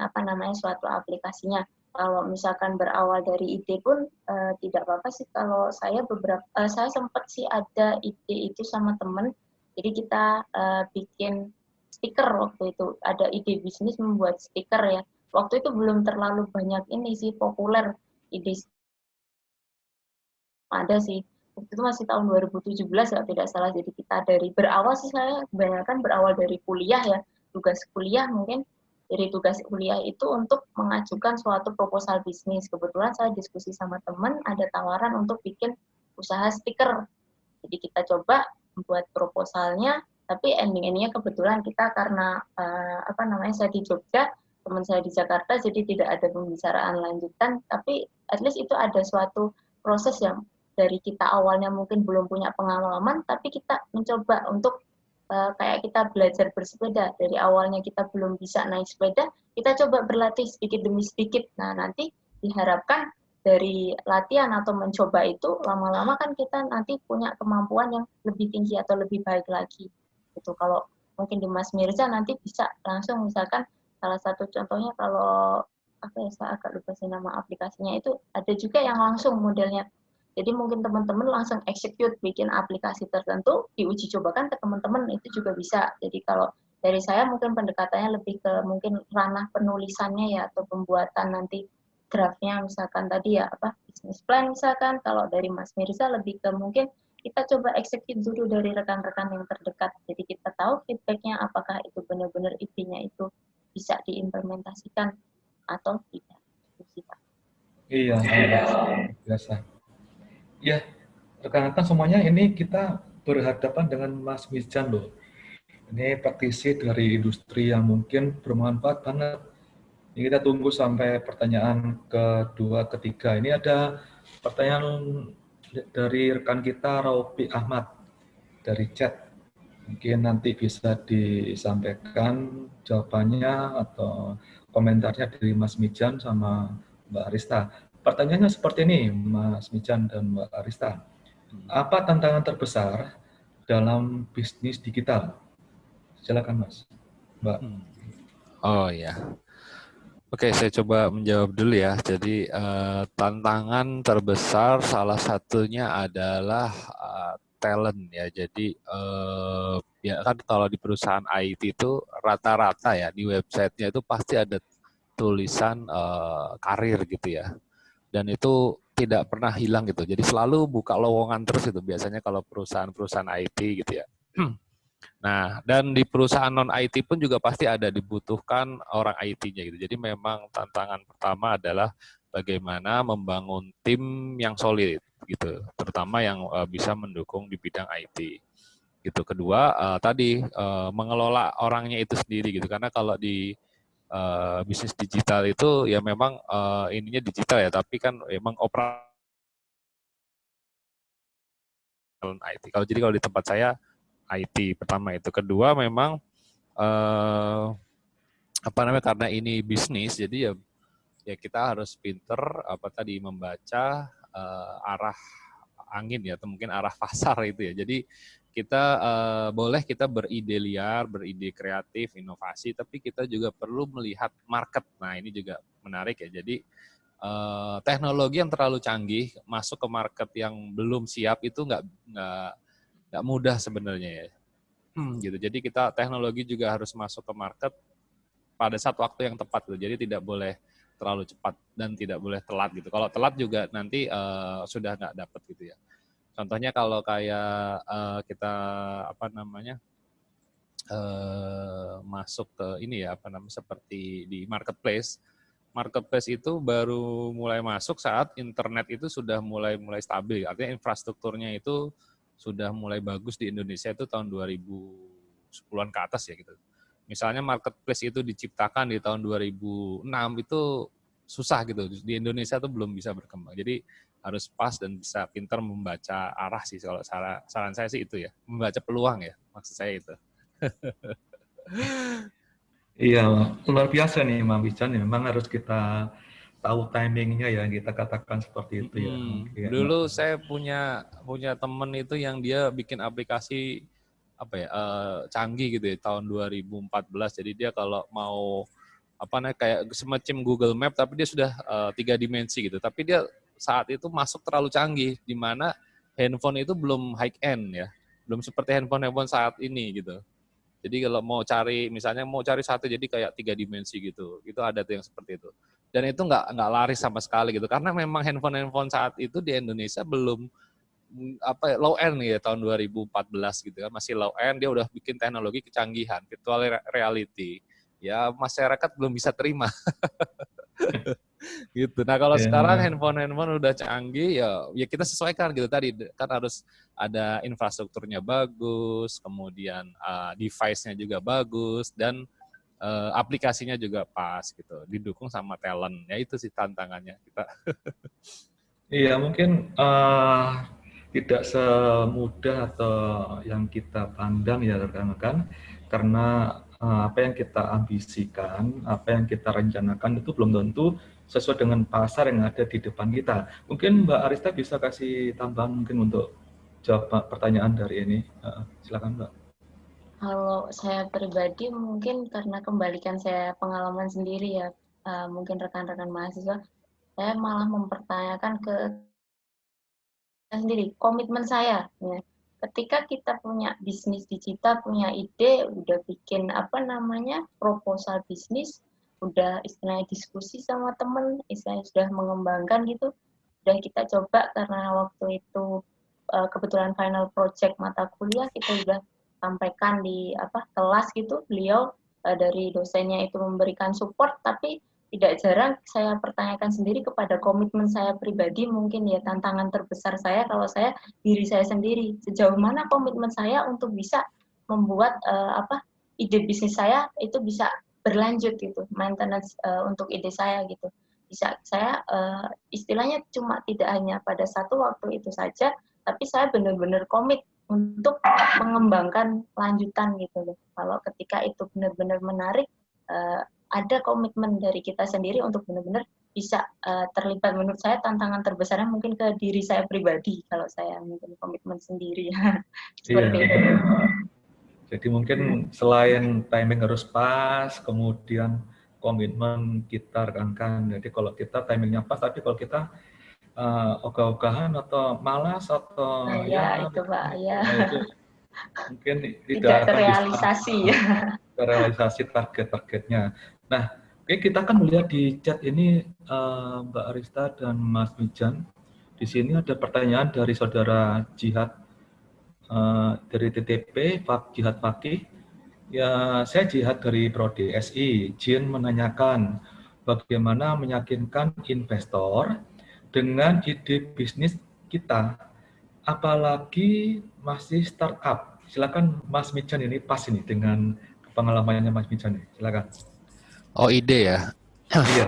suatu aplikasinya. Kalau misalkan berawal dari ide pun tidak apa-apa sih. Kalau saya saya sempat sih ada ide itu sama temen, jadi kita bikin stiker. Waktu itu ada ide bisnis membuat stiker ya, waktu itu belum terlalu banyak ini sih populer ide, ada sih waktu itu masih tahun 2017 ya tidak salah. Jadi kita dari berawal sih, saya kebanyakan berawal dari kuliah ya, tugas kuliah mungkin. Dari tugas kuliah itu untuk mengajukan suatu proposal bisnis. Kebetulan saya diskusi sama teman, ada tawaran untuk bikin usaha stiker. Jadi kita coba membuat proposalnya, tapi ending-endingnya kebetulan kita karena saya di Jogja, teman saya di Jakarta, jadi tidak ada pembicaraan lanjutan. Tapi at least itu ada suatu proses yang dari kita awalnya mungkin belum punya pengalaman, tapi kita mencoba untuk kayak kita belajar bersepeda. Dari awalnya kita belum bisa naik sepeda, kita coba berlatih sedikit demi sedikit. Nah, nanti diharapkan dari latihan atau mencoba itu, lama-lama kan kita nanti punya kemampuan yang lebih tinggi atau lebih baik lagi. Itu kalau mungkin di Mas Mirza nanti bisa langsung, misalkan salah satu contohnya kalau saya agak lupa sih nama aplikasinya, itu ada juga yang langsung modelnya. Jadi mungkin teman-teman langsung execute bikin aplikasi tertentu, diuji cobakan ke teman-teman, itu juga bisa. Jadi kalau dari saya mungkin pendekatannya lebih ke mungkin ranah penulisannya ya, atau pembuatan nanti draftnya, misalkan tadi ya business plan misalkan. Kalau dari Mas Mirza lebih ke mungkin kita coba execute dulu dari rekan-rekan yang terdekat. Jadi kita tahu feedbacknya apakah itu benar-benar idenya itu bisa diimplementasikan atau tidak. Iya, biasa. Ya, rekan-rekan semuanya, ini kita berhadapan dengan Mas Mizan loh. Ini praktisi dari industri yang mungkin bermanfaat banget. Ini kita tunggu sampai pertanyaan kedua, ketiga. Ini ada pertanyaan dari rekan kita, Raupi Ahmad, dari chat. Mungkin nanti bisa disampaikan jawabannya atau komentarnya dari Mas Mijan sama Mbak Arista. Pertanyaannya seperti ini, Mas Mijan dan Mbak Arista. Apa tantangan terbesar dalam bisnis digital? Silakan Mas, Mbak. Oh ya. Oke, saya coba menjawab dulu ya. Jadi tantangan terbesar salah satunya adalah talent ya. Jadi ya kan kalau di perusahaan IT itu rata-rata ya di websitenya itu pasti ada tulisan karir gitu ya. Dan itu tidak pernah hilang gitu. Jadi selalu buka lowongan terus itu biasanya kalau perusahaan-perusahaan IT gitu ya. Nah, dan di perusahaan non-IT pun juga pasti ada dibutuhkan orang IT-nya gitu. Jadi memang tantangan pertama adalah bagaimana membangun tim yang solid gitu, terutama yang bisa mendukung di bidang IT. Gitu. Kedua, tadi mengelola orangnya itu sendiri gitu. Karena kalau di bisnis digital itu ya memang ininya digital ya, tapi kan memang IT. Kalau di tempat saya IT. Pertama itu. Kedua memang karena ini bisnis, jadi ya kita harus pinter membaca arah angin ya, atau mungkin arah pasar itu ya. Jadi kita boleh kita beride liar, beride kreatif, inovasi, tapi kita juga perlu melihat market. Nah ini juga menarik ya. Jadi teknologi yang terlalu canggih masuk ke market yang belum siap itu nggak mudah sebenarnya ya. Gitu. Jadi kita teknologi juga harus masuk ke market pada saat waktu yang tepat gitu. Jadi tidak boleh terlalu cepat dan tidak boleh telat gitu. Kalau telat juga nanti sudah nggak dapat gitu ya. Contohnya kalau kayak kita masuk ke ini ya seperti di marketplace. Marketplace itu baru mulai masuk saat internet itu sudah mulai stabil. Artinya infrastrukturnya itu sudah mulai bagus di Indonesia itu tahun 2010-an ke atas ya gitu. Misalnya marketplace itu diciptakan di tahun 2006 itu susah gitu. Di Indonesia tuh belum bisa berkembang. Jadi harus pas dan bisa pintar membaca arah sih. Kalau saran saya sih itu ya. Membaca peluang ya, maksud saya itu. Iya, luar biasa nih Mang Bican. Memang harus kita tahu timingnya ya, kita katakan seperti itu ya. Dulu saya punya temen itu yang dia bikin aplikasi canggih gitu ya tahun 2014. Jadi dia kalau mau kayak semacam Google Map tapi dia sudah 3 dimensi gitu. Tapi dia saat itu masuk terlalu canggih di mana handphone itu belum high end ya. Belum seperti handphone saat ini gitu. Jadi kalau mau cari satu jadi kayak 3 dimensi gitu. Itu ada tuh yang seperti itu. Dan itu nggak laris sama sekali gitu. Karena memang handphone saat itu di Indonesia belum low end ya tahun 2014 gitu kan, masih low end. Dia udah bikin teknologi kecanggihan virtual reality ya, masyarakat belum bisa terima. Gitu. Nah kalau sekarang handphone udah canggih ya kita sesuaikan gitu. Tadi kan harus ada infrastrukturnya bagus, kemudian device-nya juga bagus, dan aplikasinya juga pas gitu, didukung sama talent. Ya itu sih tantangannya kita. Iya, mungkin tidak semudah atau yang kita pandang ya rekan-rekan, karena apa yang kita ambisikan, apa yang kita rencanakan itu belum tentu sesuai dengan pasar yang ada di depan kita. Mungkin Mbak Arista bisa kasih tambahan mungkin untuk jawab pertanyaan dari ini. Silakan Mbak. Kalau saya pribadi mungkin karena kembalikan saya pengalaman sendiri ya, mungkin rekan-rekan mahasiswa, saya malah mempertanyakan ke sendiri, komitmen saya. Ya. Ketika kita punya bisnis digital, punya ide, udah bikin proposal bisnis, udah istilahnya diskusi sama temen, istilahnya sudah mengembangkan gitu, udah kita coba karena waktu itu kebetulan final project mata kuliah kita udah sampaikan di kelas gitu, beliau dari dosennya itu memberikan support, tapi tidak jarang saya pertanyakan sendiri kepada komitmen saya pribadi. Mungkin ya tantangan terbesar saya kalau saya diri saya sendiri, sejauh mana komitmen saya untuk bisa membuat ide bisnis saya itu bisa berlanjut gitu, maintenance untuk ide saya gitu. Bisa saya istilahnya cuma tidak hanya pada satu waktu itu saja, tapi saya benar-benar komit untuk mengembangkan lanjutan gitu loh. Kalau ketika itu benar-benar menarik, ada komitmen dari kita sendiri untuk benar-benar bisa terlibat. Menurut saya tantangan terbesarnya mungkin ke diri saya pribadi kalau saya mungkin komitmen sendiri. Seperti itu. Jadi mungkin selain timing harus pas, kemudian komitmen kita rekankan. Jadi kalau kita timingnya pas, tapi kalau kita ogah-ogahan atau malas atau itu Pak ya. Itu mungkin tidak terrealisasi ya. Terrealisasi target-targetnya. Nah, kita kan melihat di chat ini Mbak Arista dan Mas Mijan. Di sini ada pertanyaan dari saudara Jihad dari TTP, Jihad Fakih. Ya, saya Jihad dari Prodi SI. Jin menanyakan bagaimana meyakinkan investor dengan ide bisnis kita, apalagi masih startup. Silakan Mas Mijan, ini pas ini dengan pengalamannya Mas Mijan nih. Silakan. Oh, ide ya. Iya.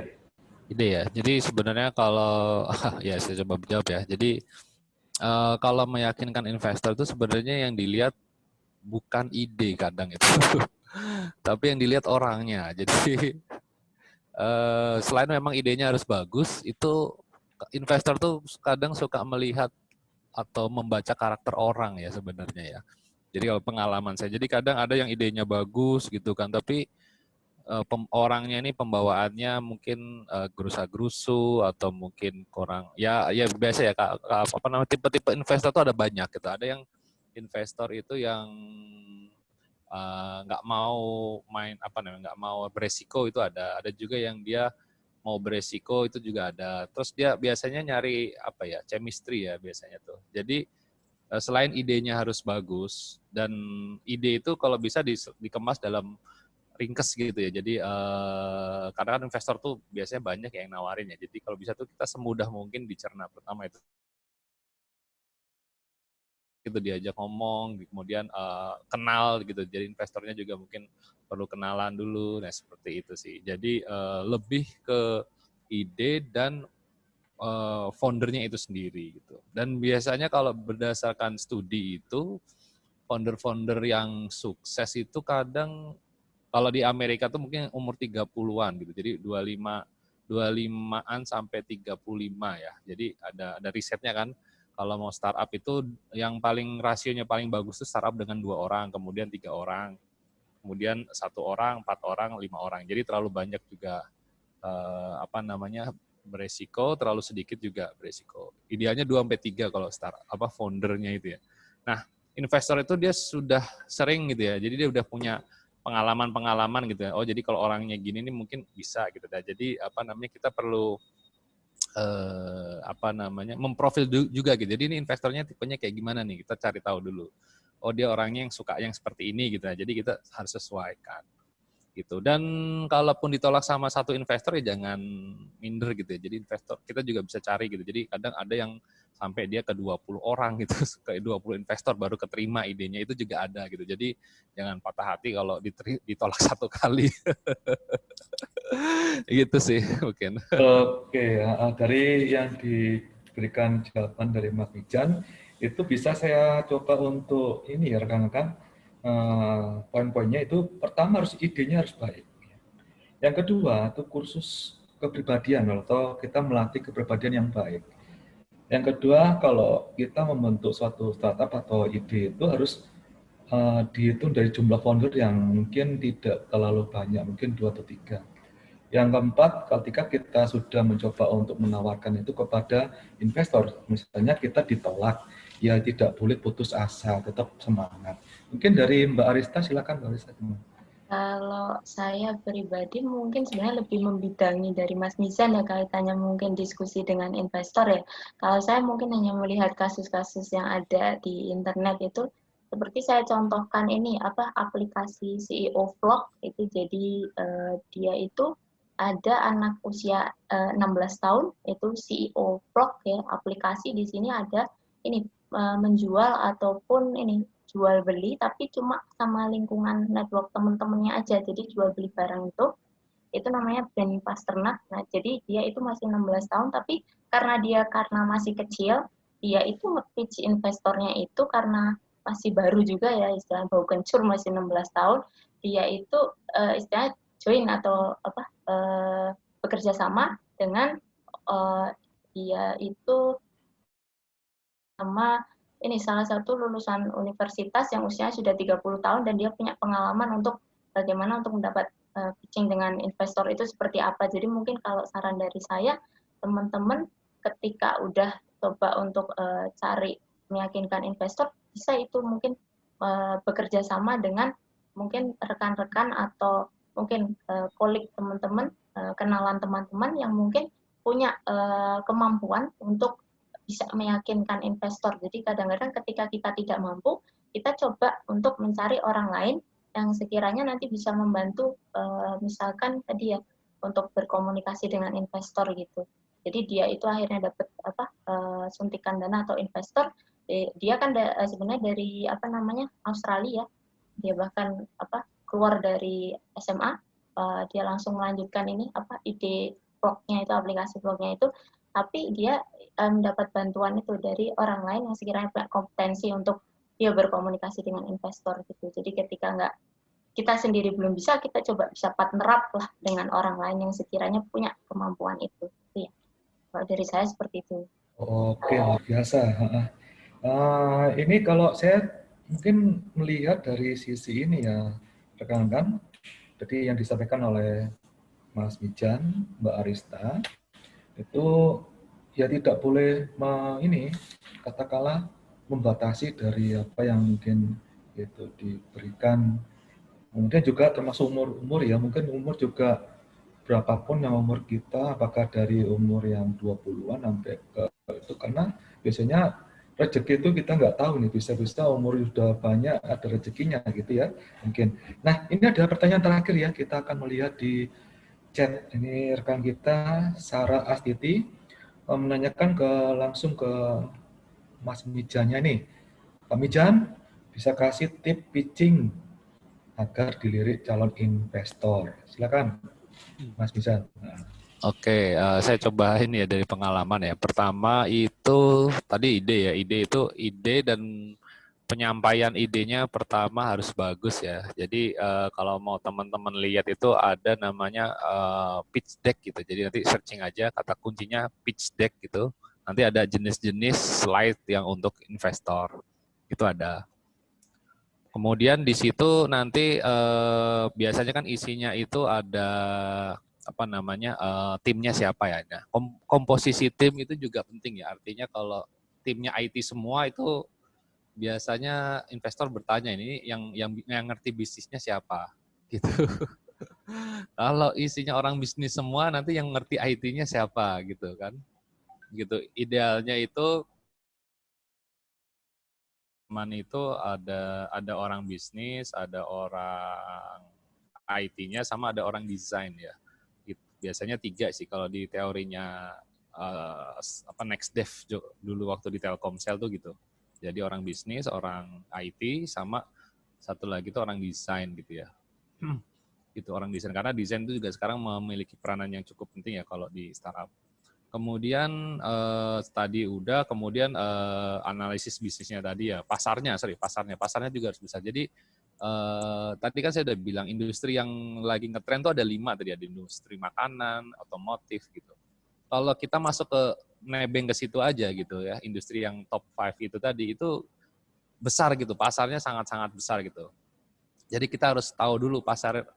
Ide ya. Jadi sebenarnya kalau ya saya coba menjawab ya. Jadi kalau meyakinkan investor itu sebenarnya yang dilihat bukan ide kadang itu, tapi yang dilihat orangnya. Jadi selain memang idenya harus bagus, itu investor tuh kadang suka melihat atau membaca karakter orang ya sebenarnya ya. Jadi kalau pengalaman saya, jadi kadang ada yang idenya bagus gitu kan, tapi orangnya ini pembawaannya mungkin gerusa-gerusu atau mungkin kurang ya biasa ya apa namanya, tipe-tipe investor tuh ada banyak gitu. Ada yang investor itu yang nggak mau main apa namanya, nggak mau beresiko, itu ada juga yang dia mau beresiko, itu juga ada. Terus dia biasanya nyari apa ya, chemistry ya biasanya tuh. Jadi selain idenya harus bagus, dan ide itu kalau bisa dikemas dalam ringkes gitu ya. Jadi karena kan investor tuh biasanya banyak yang nawarin ya. Jadi kalau bisa tuh kita semudah mungkin dicerna. Pertama itu diajak ngomong, kemudian kenal gitu. Jadi investornya juga mungkin perlu kenalan dulu. Nah seperti itu sih. Jadi lebih ke ide dan foundernya itu sendiri gitu. Dan biasanya kalau berdasarkan studi itu, founder-founder yang sukses itu kadang kalau di Amerika tuh mungkin umur 30-an gitu. Jadi 25-an sampai 35 ya. Jadi ada risetnya kan. Kalau mau startup itu yang paling rasionya paling bagus itu startup dengan 2 orang, kemudian 3 orang, kemudian 1 orang, 4 orang, 5 orang. Jadi terlalu banyak juga apa namanya, beresiko, terlalu sedikit juga beresiko. Idealnya 2 sampai 3 kalau startup foundernya itu ya. Nah, investor itu dia sudah sering gitu ya. Jadi dia udah punya pengalaman-pengalaman gitu ya. Oh, jadi kalau orangnya gini nih mungkin bisa gitu. Nah, jadi apa namanya, kita perlu apa namanya, memprofil juga gitu. Jadi ini investornya tipenya kayak gimana nih? Kita cari tahu dulu. Oh, dia orangnya yang suka yang seperti ini gitu. Nah, jadi kita harus sesuaikan gitu. Dan kalaupun ditolak sama satu investor ya jangan minder gitu ya. Jadi investor kita juga bisa cari gitu. Jadi kadang ada yang sampai dia ke 20 orang gitu, ke 20 investor baru keterima idenya, itu juga ada gitu. Jadi jangan patah hati kalau ditolak satu kali. Gitu sih mungkin. Oke, dari yang diberikan jawaban dari Mas Mijan, itu bisa saya coba untuk ini ya rekan-rekan, poin-poinnya itu pertama harus idenya harus baik. Yang kedua itu kursus kepribadian atau kita melatih kepribadian yang baik. Yang kedua, kalau kita membentuk suatu startup atau ide itu harus dihitung dari jumlah founder yang mungkin tidak terlalu banyak, mungkin 2 atau 3. Yang keempat, ketika kita sudah mencoba untuk menawarkan itu kepada investor, misalnya kita ditolak, ya tidak boleh putus asa, tetap semangat. Mungkin dari Mbak Arista, silakan Mbak Arista. Kalau saya pribadi mungkin sebenarnya lebih membidangi dari Mas Mizan ya, kaitannya mungkin diskusi dengan investor ya. Kalau saya mungkin hanya melihat kasus-kasus yang ada di internet itu, seperti saya contohkan ini aplikasi CEO Vlog itu. Jadi dia itu ada anak usia 16 tahun itu CEO Vlog ya, aplikasi di sini ada ini menjual ataupun ini jual beli, tapi cuma sama lingkungan network teman-temannya aja. Jadi jual beli barang itu namanya brand Pasternak. Nah, jadi dia itu masih 16 tahun, tapi karena masih kecil, dia itu nge-pitch investornya itu karena masih baru juga ya, istilah bau kencur, masih 16 tahun, dia itu istilah join atau bekerja sama dengan dia itu sama ini salah satu lulusan universitas yang usianya sudah 30 tahun dan dia punya pengalaman untuk bagaimana untuk mendapat pitching dengan investor itu seperti apa. Jadi mungkin kalau saran dari saya, teman-teman ketika udah coba untuk cari meyakinkan investor, bisa itu mungkin bekerja sama dengan mungkin rekan-rekan atau mungkin kolik teman-teman, kenalan teman-teman yang mungkin punya kemampuan untuk bisa meyakinkan investor. Jadi kadang-kadang ketika kita tidak mampu, kita coba untuk mencari orang lain yang sekiranya nanti bisa membantu misalkan tadi ya untuk berkomunikasi dengan investor gitu. Jadi dia itu akhirnya dapat suntikan dana atau investor. Dia kan sebenarnya dari Australia. Dia bahkan keluar dari SMA, dia langsung melanjutkan ini ide blognya itu, aplikasi blognya itu, tapi dia mendapat bantuan itu dari orang lain yang sekiranya punya kompetensi untuk ya berkomunikasi dengan investor gitu. Jadi ketika nggak kita sendiri belum bisa, kita coba bisa partner up lah dengan orang lain yang sekiranya punya kemampuan itu. Ya, kalau dari saya seperti itu. Oke, luar biasa. Ini kalau saya mungkin melihat dari sisi ini ya, rekan-rekan, jadi yang disampaikan oleh Mas Mijan, Mbak Arista, itu ya tidak boleh ini katakanlah membatasi dari apa yang mungkin itu diberikan. Kemudian juga termasuk umur ya, mungkin umur juga berapapun yang umur kita, apakah dari umur yang 20-an sampai ke itu, karena biasanya rezeki itu kita nggak tahu nih, bisa-bisa umur sudah banyak ada rezekinya gitu ya mungkin. Nah, ini ada pertanyaan terakhir ya, kita akan melihat di chat. Ini rekan kita Sarah Astiti menanyakan langsung ke Mas Mijannya nih. Pak Mijan, bisa kasih tip pitching agar dilirik calon investor. Silakan, Mas Mijan. Oke, saya cobain ya dari pengalaman ya. Pertama itu tadi ide ya, ide dan penyampaian idenya pertama harus bagus ya. Jadi kalau mau teman-teman lihat itu ada namanya pitch deck gitu. Jadi nanti searching aja kata kuncinya pitch deck gitu. Nanti ada jenis-jenis slide yang untuk investor. Itu ada. Kemudian di situ nanti biasanya kan isinya itu ada apa namanya timnya siapa ya. Nah, komposisi tim itu juga penting ya. Artinya kalau timnya IT semua itu biasanya investor bertanya ini yang ngerti bisnisnya siapa gitu. Kalau isinya orang bisnis semua nanti yang ngerti IT-nya siapa gitu kan. Gitu. Idealnya itu itu ada orang bisnis, ada orang IT-nya, sama ada orang desain ya. Biasanya 3 sih kalau di teorinya Next Dev dulu waktu di Telkomsel tuh gitu. Jadi orang bisnis, orang IT, sama satu lagi tuh orang desain gitu ya. Gitu orang desain, karena desain itu juga sekarang memiliki peranan yang cukup penting ya kalau di startup. Kemudian tadi udah, kemudian analisis bisnisnya tadi ya, pasarnya juga harus bisa. Jadi tadi kan saya udah bilang industri yang lagi ngetren tuh ada 5 tadi, ada industri makanan, otomotif gitu. Kalau kita masuk ke nebeng ke situ aja gitu ya, industri yang top 5 itu tadi itu besar gitu, pasarnya sangat-sangat besar gitu. Jadi kita harus tahu dulu pasar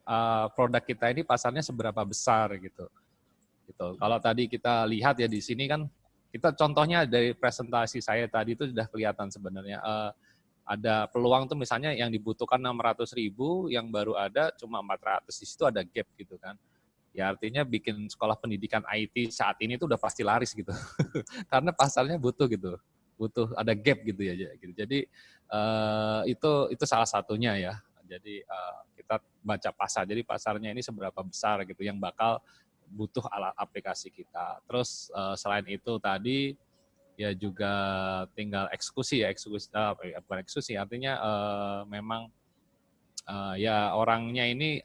produk kita ini pasarnya seberapa besar gitu. Gitu. Kalau tadi kita lihat ya di sini kan, kita contohnya dari presentasi saya tadi itu sudah kelihatan sebenarnya ada peluang tuh misalnya yang dibutuhkan 600.000, yang baru ada cuma 400, di situ ada gap gitu kan. Ya artinya bikin sekolah pendidikan IT saat ini tuh udah pasti laris gitu, karena pasarnya butuh gitu, butuh ada gap gitu ya. Gitu. Jadi itu salah satunya ya. Jadi kita baca pasar, jadi pasarnya ini seberapa besar gitu yang bakal butuh alat aplikasi kita. Terus selain itu tadi ya juga tinggal eksekusi ya, bukan eksekusi, artinya memang ya orangnya ini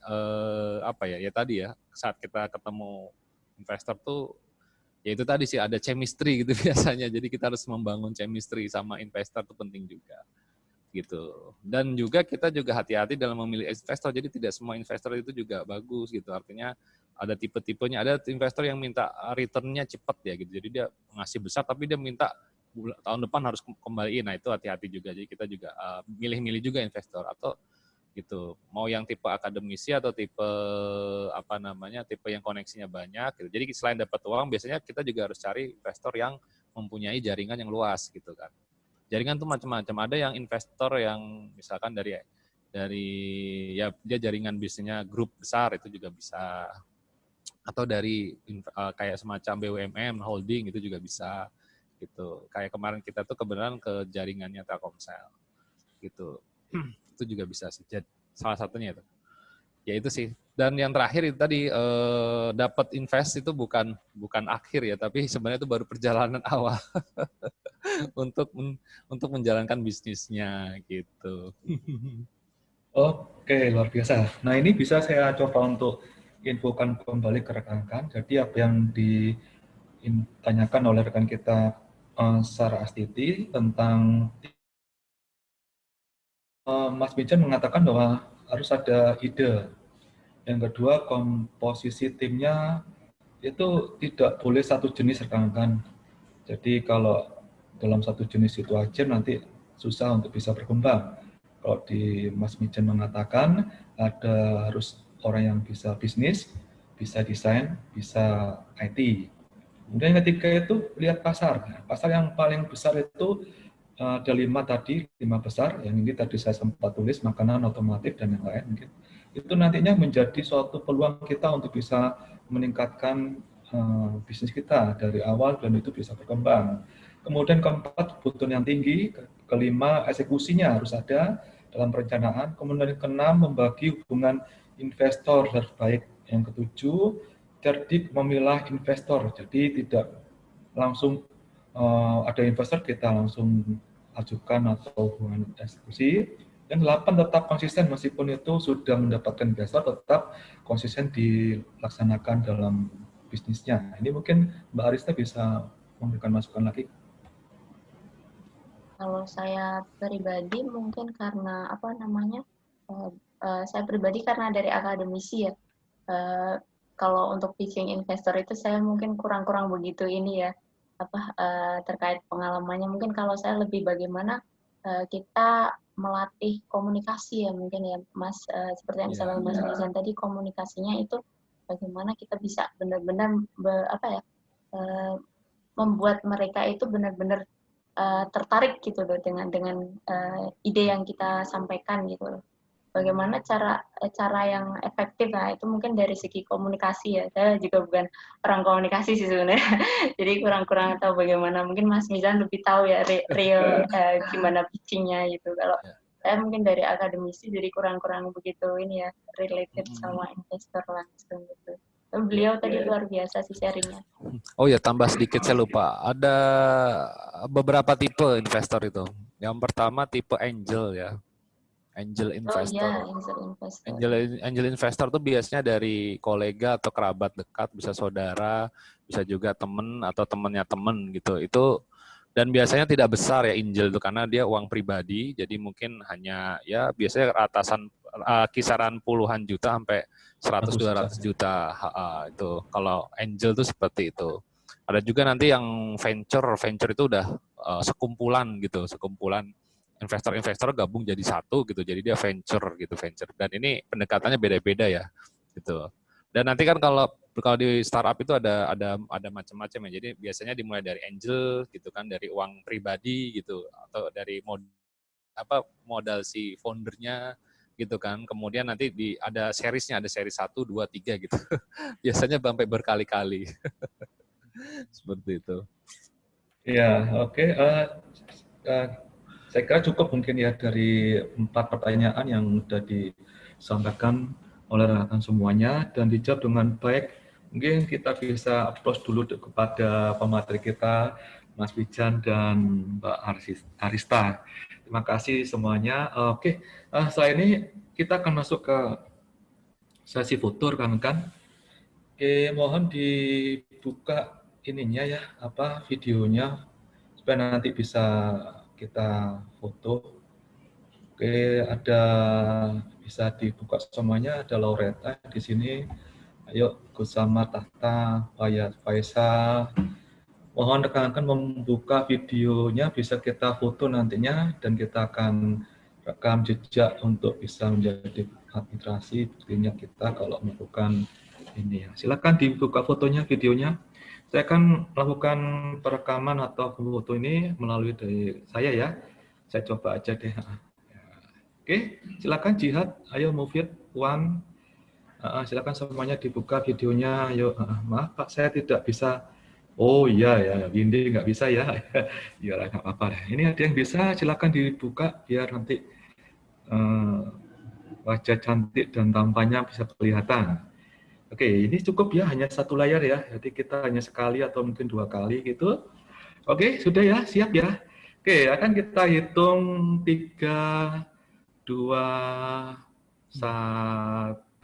ya tadi ya, saat kita ketemu investor tuh ya itu tadi sih ada chemistry gitu biasanya. Jadi kita harus membangun chemistry sama investor itu penting juga gitu. Dan juga kita juga hati-hati dalam memilih investor. Jadi tidak semua investor itu juga bagus gitu. Artinya ada tipe-tipenya. Ada investor yang minta return-nya cepat ya gitu. Jadi dia ngasih besar tapi dia minta tahun depan harus kembaliin. Nah itu hati-hati juga. Jadi kita juga milih-milih juga investor atau gitu. Mau yang tipe akademisi atau tipe tipe yang koneksinya banyak gitu. Jadi selain dapat uang, biasanya kita juga harus cari investor yang mempunyai jaringan yang luas gitu kan. Jaringan tuh macam-macam. Ada yang investor yang misalkan dari ya dia jaringan bisnisnya grup besar itu juga bisa, atau dari kayak semacam BUMN holding itu juga bisa gitu. Kayak kemarin kita tuh kebenaran ke jaringannya Telkomsel gitu. Itu juga bisa sih. Salah satunya itu. Ya itu sih. Dan yang terakhir itu tadi dapat invest itu bukan akhir ya, tapi sebenarnya itu baru perjalanan awal untuk menjalankan bisnisnya gitu. Oke, luar biasa. Nah, ini bisa saya coba untuk infokan kembali ke rekan-rekan. Jadi apa yang ditanyakan oleh rekan kita Sarah Astiti tentang Mas Bijan mengatakan bahwa harus ada ide. Yang kedua, komposisi timnya itu tidak boleh satu jenis rekan-rekan. Jadi kalau dalam satu jenis itu aja nanti susah untuk bisa berkembang. Kalau di Mas Mijan mengatakan ada harus orang yang bisa bisnis, bisa desain, bisa IT. Kemudian yang ketiga itu lihat pasar. Pasar yang paling besar itu ada 5 tadi, 5 besar. Yang ini tadi saya sempat tulis, makanan, otomotif, dan yang lain. Mungkin itu nantinya menjadi suatu peluang kita untuk bisa meningkatkan bisnis kita dari awal dan itu bisa berkembang. Kemudian keempat, kebutuhan yang tinggi. Kelima, eksekusinya harus ada dalam perencanaan. Kemudian keenam, membagi hubungan investor terbaik. Yang ketujuh, cerdik memilah investor. Jadi tidak langsung ada investor kita langsung ajukan atau hubungan eksekusi. Yang 8, tetap konsisten meskipun itu sudah mendapatkan investor, tetap konsisten dilaksanakan dalam bisnisnya. Ini mungkin Mbak Arista bisa memberikan masukan lagi. Kalau saya pribadi mungkin karena apa namanya, saya pribadi karena dari akademisi ya. Kalau untuk pitching investor itu saya mungkin kurang begitu ini ya, terkait pengalamannya. Mungkin kalau saya lebih bagaimana kita melatih komunikasi ya mungkin ya Mas, seperti yang disampaikan Mas Rizan tadi, komunikasinya itu bagaimana kita bisa benar-benar membuat mereka itu benar-benar tertarik gitu loh dengan ide yang kita sampaikan gitu loh. Bagaimana cara yang efektif, nah itu mungkin dari segi komunikasi ya. Saya juga bukan orang komunikasi sih sebenarnya. Jadi kurang tahu bagaimana. Mungkin Mas Mizan lebih tahu ya real gimana pitching-nya gitu. Kalau saya mungkin dari akademisi jadi kurang begitu ini ya, related sama investor langsung gitu. Beliau tadi luar biasa sih sharingnya. Oh ya, tambah sedikit saya lupa. Ada beberapa tipe investor itu. Yang pertama tipe angel ya. Angel investor. Oh iya, angel investor. Angel investor tuh biasanya dari kolega atau kerabat dekat, bisa saudara, bisa juga teman atau temannya teman gitu. Itu dan biasanya tidak besar ya angel itu karena dia uang pribadi, jadi mungkin hanya ya biasanya kisaran puluhan juta sampai 100-200 juta itu. Kalau angel itu seperti itu. Ada juga nanti yang venture itu udah sekumpulan gitu, sekumpulan investor gabung jadi satu gitu, jadi dia venture. Dan ini pendekatannya beda-beda ya gitu. Dan nanti kan kalau di startup itu ada macam-macam ya. Jadi biasanya dimulai dari angel gitu kan, dari uang pribadi gitu, atau dari modal si foundernya gitu kan. Kemudian nanti ada seriesnya, ada seri 1, 2, 3 gitu. Biasanya sampai berkali-kali. Seperti itu. Ya, oke. Saya kira cukup mungkin ya dari 4 pertanyaan yang sudah disampaikan oleh rekan semuanya dan dijawab dengan baik. Mungkin kita bisa approach dulu kepada pemateri kita, Mas Wijan dan Mbak Arista. Terima kasih semuanya. Oke, setelah ini kita akan masuk ke sesi foto rekan-rekan. Oke, mohon dibuka ininya ya, videonya supaya nanti bisa kita foto. Oke, bisa dibuka semuanya, ada Laureta di sini. Ayo, Gusama Tahta, Faisal. Mohon rekan-rekan membuka videonya, bisa kita foto nantinya, dan kita akan rekam jejak untuk bisa menjadi administrasi buktinya kita kalau melakukan ini ya. Silakan dibuka fotonya, videonya. Saya akan melakukan perekaman atau foto ini melalui dari saya ya. Saya coba aja deh. Oke, silakan Jihad. Ayo move it one. Silakan semuanya dibuka videonya. Ayo, maaf Pak, saya tidak bisa. Oh iya ya, Windy nggak bisa ya. Ya nggak apa-apa. Ini ada yang bisa, silakan dibuka biar nanti wajah cantik dan tampannya bisa kelihatan. Oke, ini cukup ya, hanya satu layar ya. Jadi kita hanya sekali atau mungkin 2 kali gitu. Oke, sudah ya, siap ya. Oke, akan kita hitung 3, 2, 1.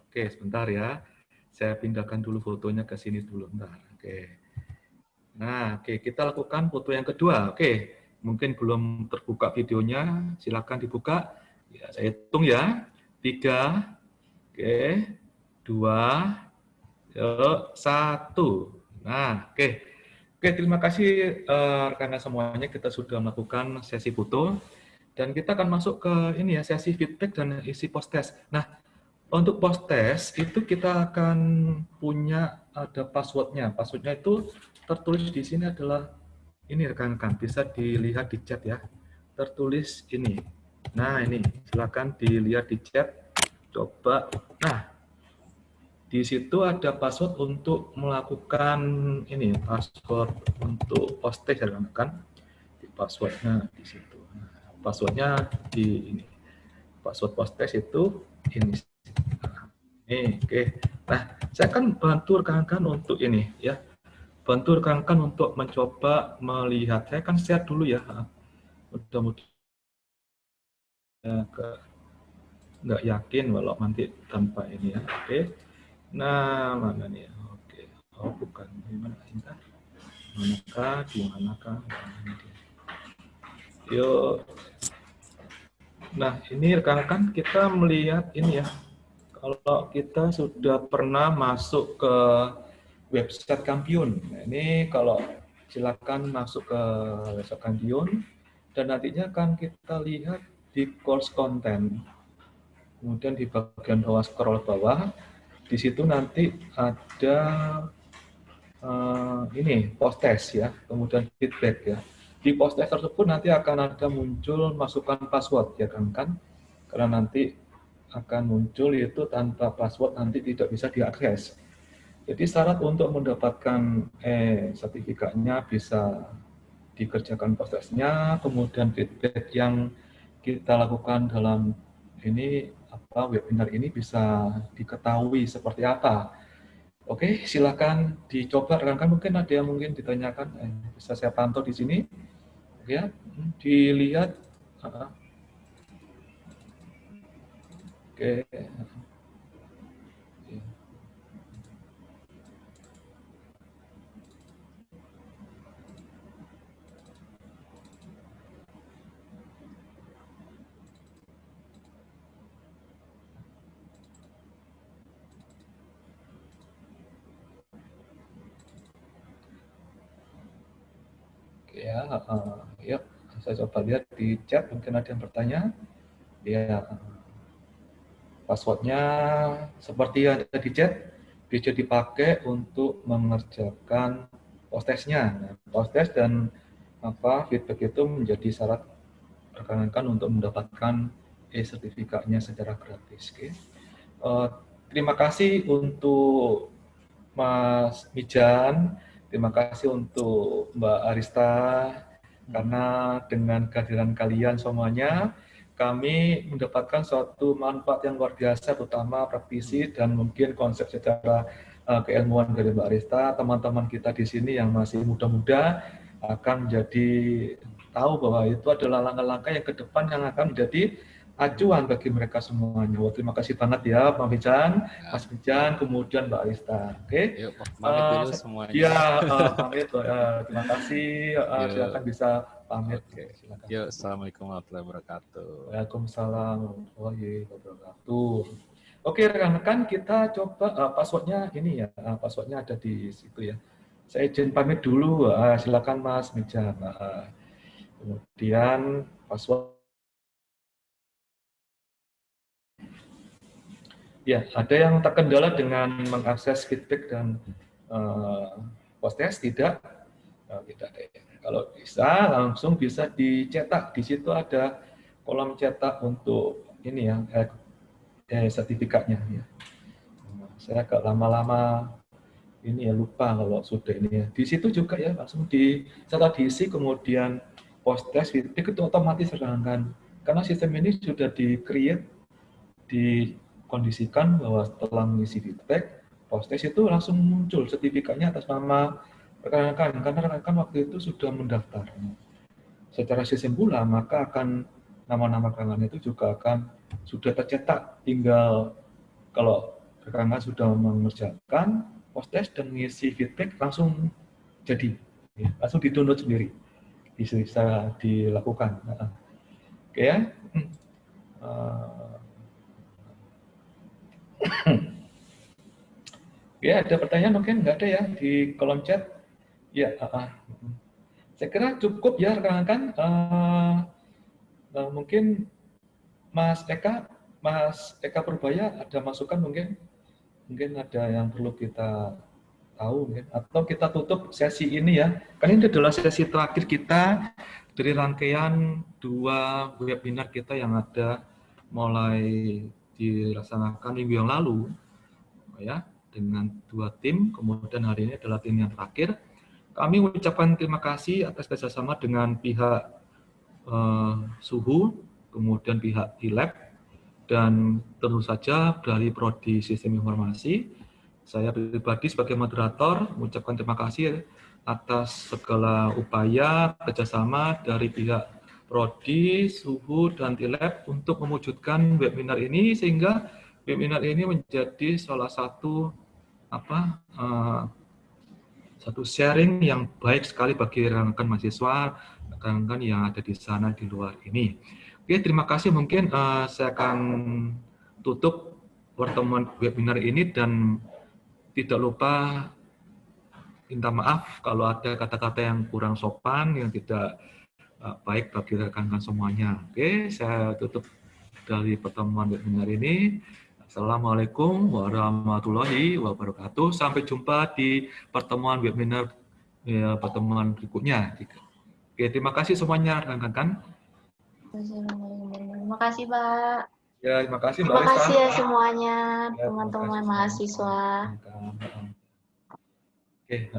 Oke, sebentar ya. Saya pindahkan dulu fotonya ke sini dulu, bentar. Oke. Nah, oke, kita lakukan foto yang kedua. Oke, mungkin belum terbuka videonya, silakan dibuka. Ya, saya hitung ya. 3, oke, 2, 1. Nah, oke. Oke, terima kasih rekan-rekan semuanya. Kita sudah melakukan sesi foto dan kita akan masuk ke ini ya, sesi feedback dan isi post test. Nah, untuk post test itu kita akan punya ada passwordnya. Passwordnya itu tertulis di sini adalah ini rekan-rekan, bisa dilihat di chat ya. Tertulis ini. Nah, ini silakan dilihat di chat. Coba. Nah, di situ ada password untuk melakukan ini, password untuk post test ya rekan-rekan. Di passwordnya di situ. Nah, passwordnya di ini. Password post test itu ini. Oke. Nah, saya akan bantu rekan-rekan untuk ini ya. Bantu rekan-rekan untuk mencoba melihat. Saya akan share dulu ya. Mudah-mudahan nggak yakin walau nanti tanpa ini ya. Oke. Nah, mana nih? Oke. Oh, bukan. Gimana Intan? Manakah? Di manakah? Yuk. Nah, ini rekan-rekan kita melihat ini ya. Kalau kita sudah pernah masuk ke website Kampiun, nah, ini kalau silakan masuk ke website Kampiun dan nantinya akan kita lihat di course content. Kemudian di bagian bawah scroll bawah, di situ nanti ada ini post test ya, kemudian feedback ya. Di post test tersebut nanti akan ada muncul masukan password ya kan, karena nanti akan muncul itu tanpa password nanti tidak bisa diakses. Jadi syarat untuk mendapatkan sertifikatnya bisa dikerjakan prosesnya, kemudian feedback yang kita lakukan dalam ini webinar ini bisa diketahui seperti apa. Oke, silakan dicoba rekan-rekan, mungkin ada yang mungkin ditanyakan, bisa saya pantau di sini, ya, dilihat. Oke. Ya, yuk, saya coba lihat di chat, mungkin ada yang bertanya. Ya, passwordnya seperti ada di chat, bisa dipakai untuk mengerjakan post testnya. Nah, post test dan feedback itu menjadi syarat rekan-rekan untuk mendapatkan sertifikatnya secara gratis. Oke. Terima kasih untuk Mas Mijan, terima kasih untuk Mbak Arista, karena dengan kehadiran kalian semuanya, kami mendapatkan suatu manfaat yang luar biasa, terutama praktisi dan mungkin konsep secara keilmuan dari Mbak Arista. Teman-teman kita di sini yang masih muda-muda akan menjadi tahu bahwa itu adalah langkah-langkah yang ke depan yang akan menjadi acuan bagi mereka semuanya. Terima kasih banget ya Pak Mijan, Mas Mijan, kemudian Mbak Arista. Oke. Yuk, pamit dulu semuanya. Ya, pamit. Terima kasih. Silakan bisa pamit. Oke. Silakan. Yuk, assalamualaikum warahmatullahi wabarakatuh. Waalaikumsalam warahmatullahi wabarakatuh. Oke, rekan-rekan, kita coba passwordnya ini ya. Passwordnya ada di situ ya. Saya izin pamit dulu. Silakan Mas Mijan. Kemudian password. Ya, ada yang terkendala dengan mengakses feedback dan post test? Tidak, tidak ada. Kalau bisa, langsung bisa dicetak. Di situ ada kolom cetak untuk ini ya, sertifikatnya. Ya. Saya agak lama-lama ini ya lupa kalau sudah ini ya. Di situ juga ya langsung setelah diisi kemudian post test feedback itu otomatis rekan-rekan. Karena sistem ini sudah di-create, dikondisikan bahwa setelah mengisi feedback, post test itu langsung muncul sertifikatnya atas nama rekan-rekan, karena rekan-rekan waktu itu sudah mendaftar. Secara sistem pula, maka akan nama-nama rekan-rekan itu juga akan sudah tercetak, tinggal kalau rekan-rekan sudah mengerjakan post test dan mengisi feedback langsung jadi, langsung di-download sendiri. bisa dilakukan. Oke ya. Ya, ada pertanyaan mungkin? Nggak ada ya di kolom chat? Ya, saya kira cukup ya rekan-rekan. Mungkin Mas Eka Purbaya ada masukan mungkin? Mungkin ada yang perlu kita tahu mungkin, atau kita tutup sesi ini ya. Kan ini adalah sesi terakhir kita dari rangkaian 2 webinar kita yang ada mulai dilaksanakan minggu yang lalu ya, dengan 2 tim, kemudian hari ini adalah tim yang terakhir. Kami mengucapkan terima kasih atas kerjasama dengan pihak Suhu, kemudian pihak ILab, dan tentu saja dari Prodi Sistem Informasi. Saya pribadi sebagai moderator mengucapkan terima kasih atas segala upaya kerjasama dari pihak Prodi, Suhu, dan ILab untuk mewujudkan webinar ini, sehingga webinar ini menjadi salah satu satu sharing yang baik sekali bagi rekan-rekan mahasiswa, rekan-rekan yang ada di sana di luar ini. Oke, terima kasih. Mungkin saya akan tutup pertemuan webinar ini, dan tidak lupa minta maaf kalau ada kata-kata yang kurang sopan, yang tidak baik bagi rekan-rekan semuanya. Oke, saya tutup dari pertemuan webinar ini. Assalamualaikum warahmatullahi wabarakatuh. Sampai jumpa di pertemuan webinar pertemuan berikutnya. Oke, terima kasih semuanya rekan-rekan. Terima kasih, Pak. Ya, terima kasih Mbak Terima Risa. kasih ya semuanya, Ya, teman-teman mahasiswa. Oke.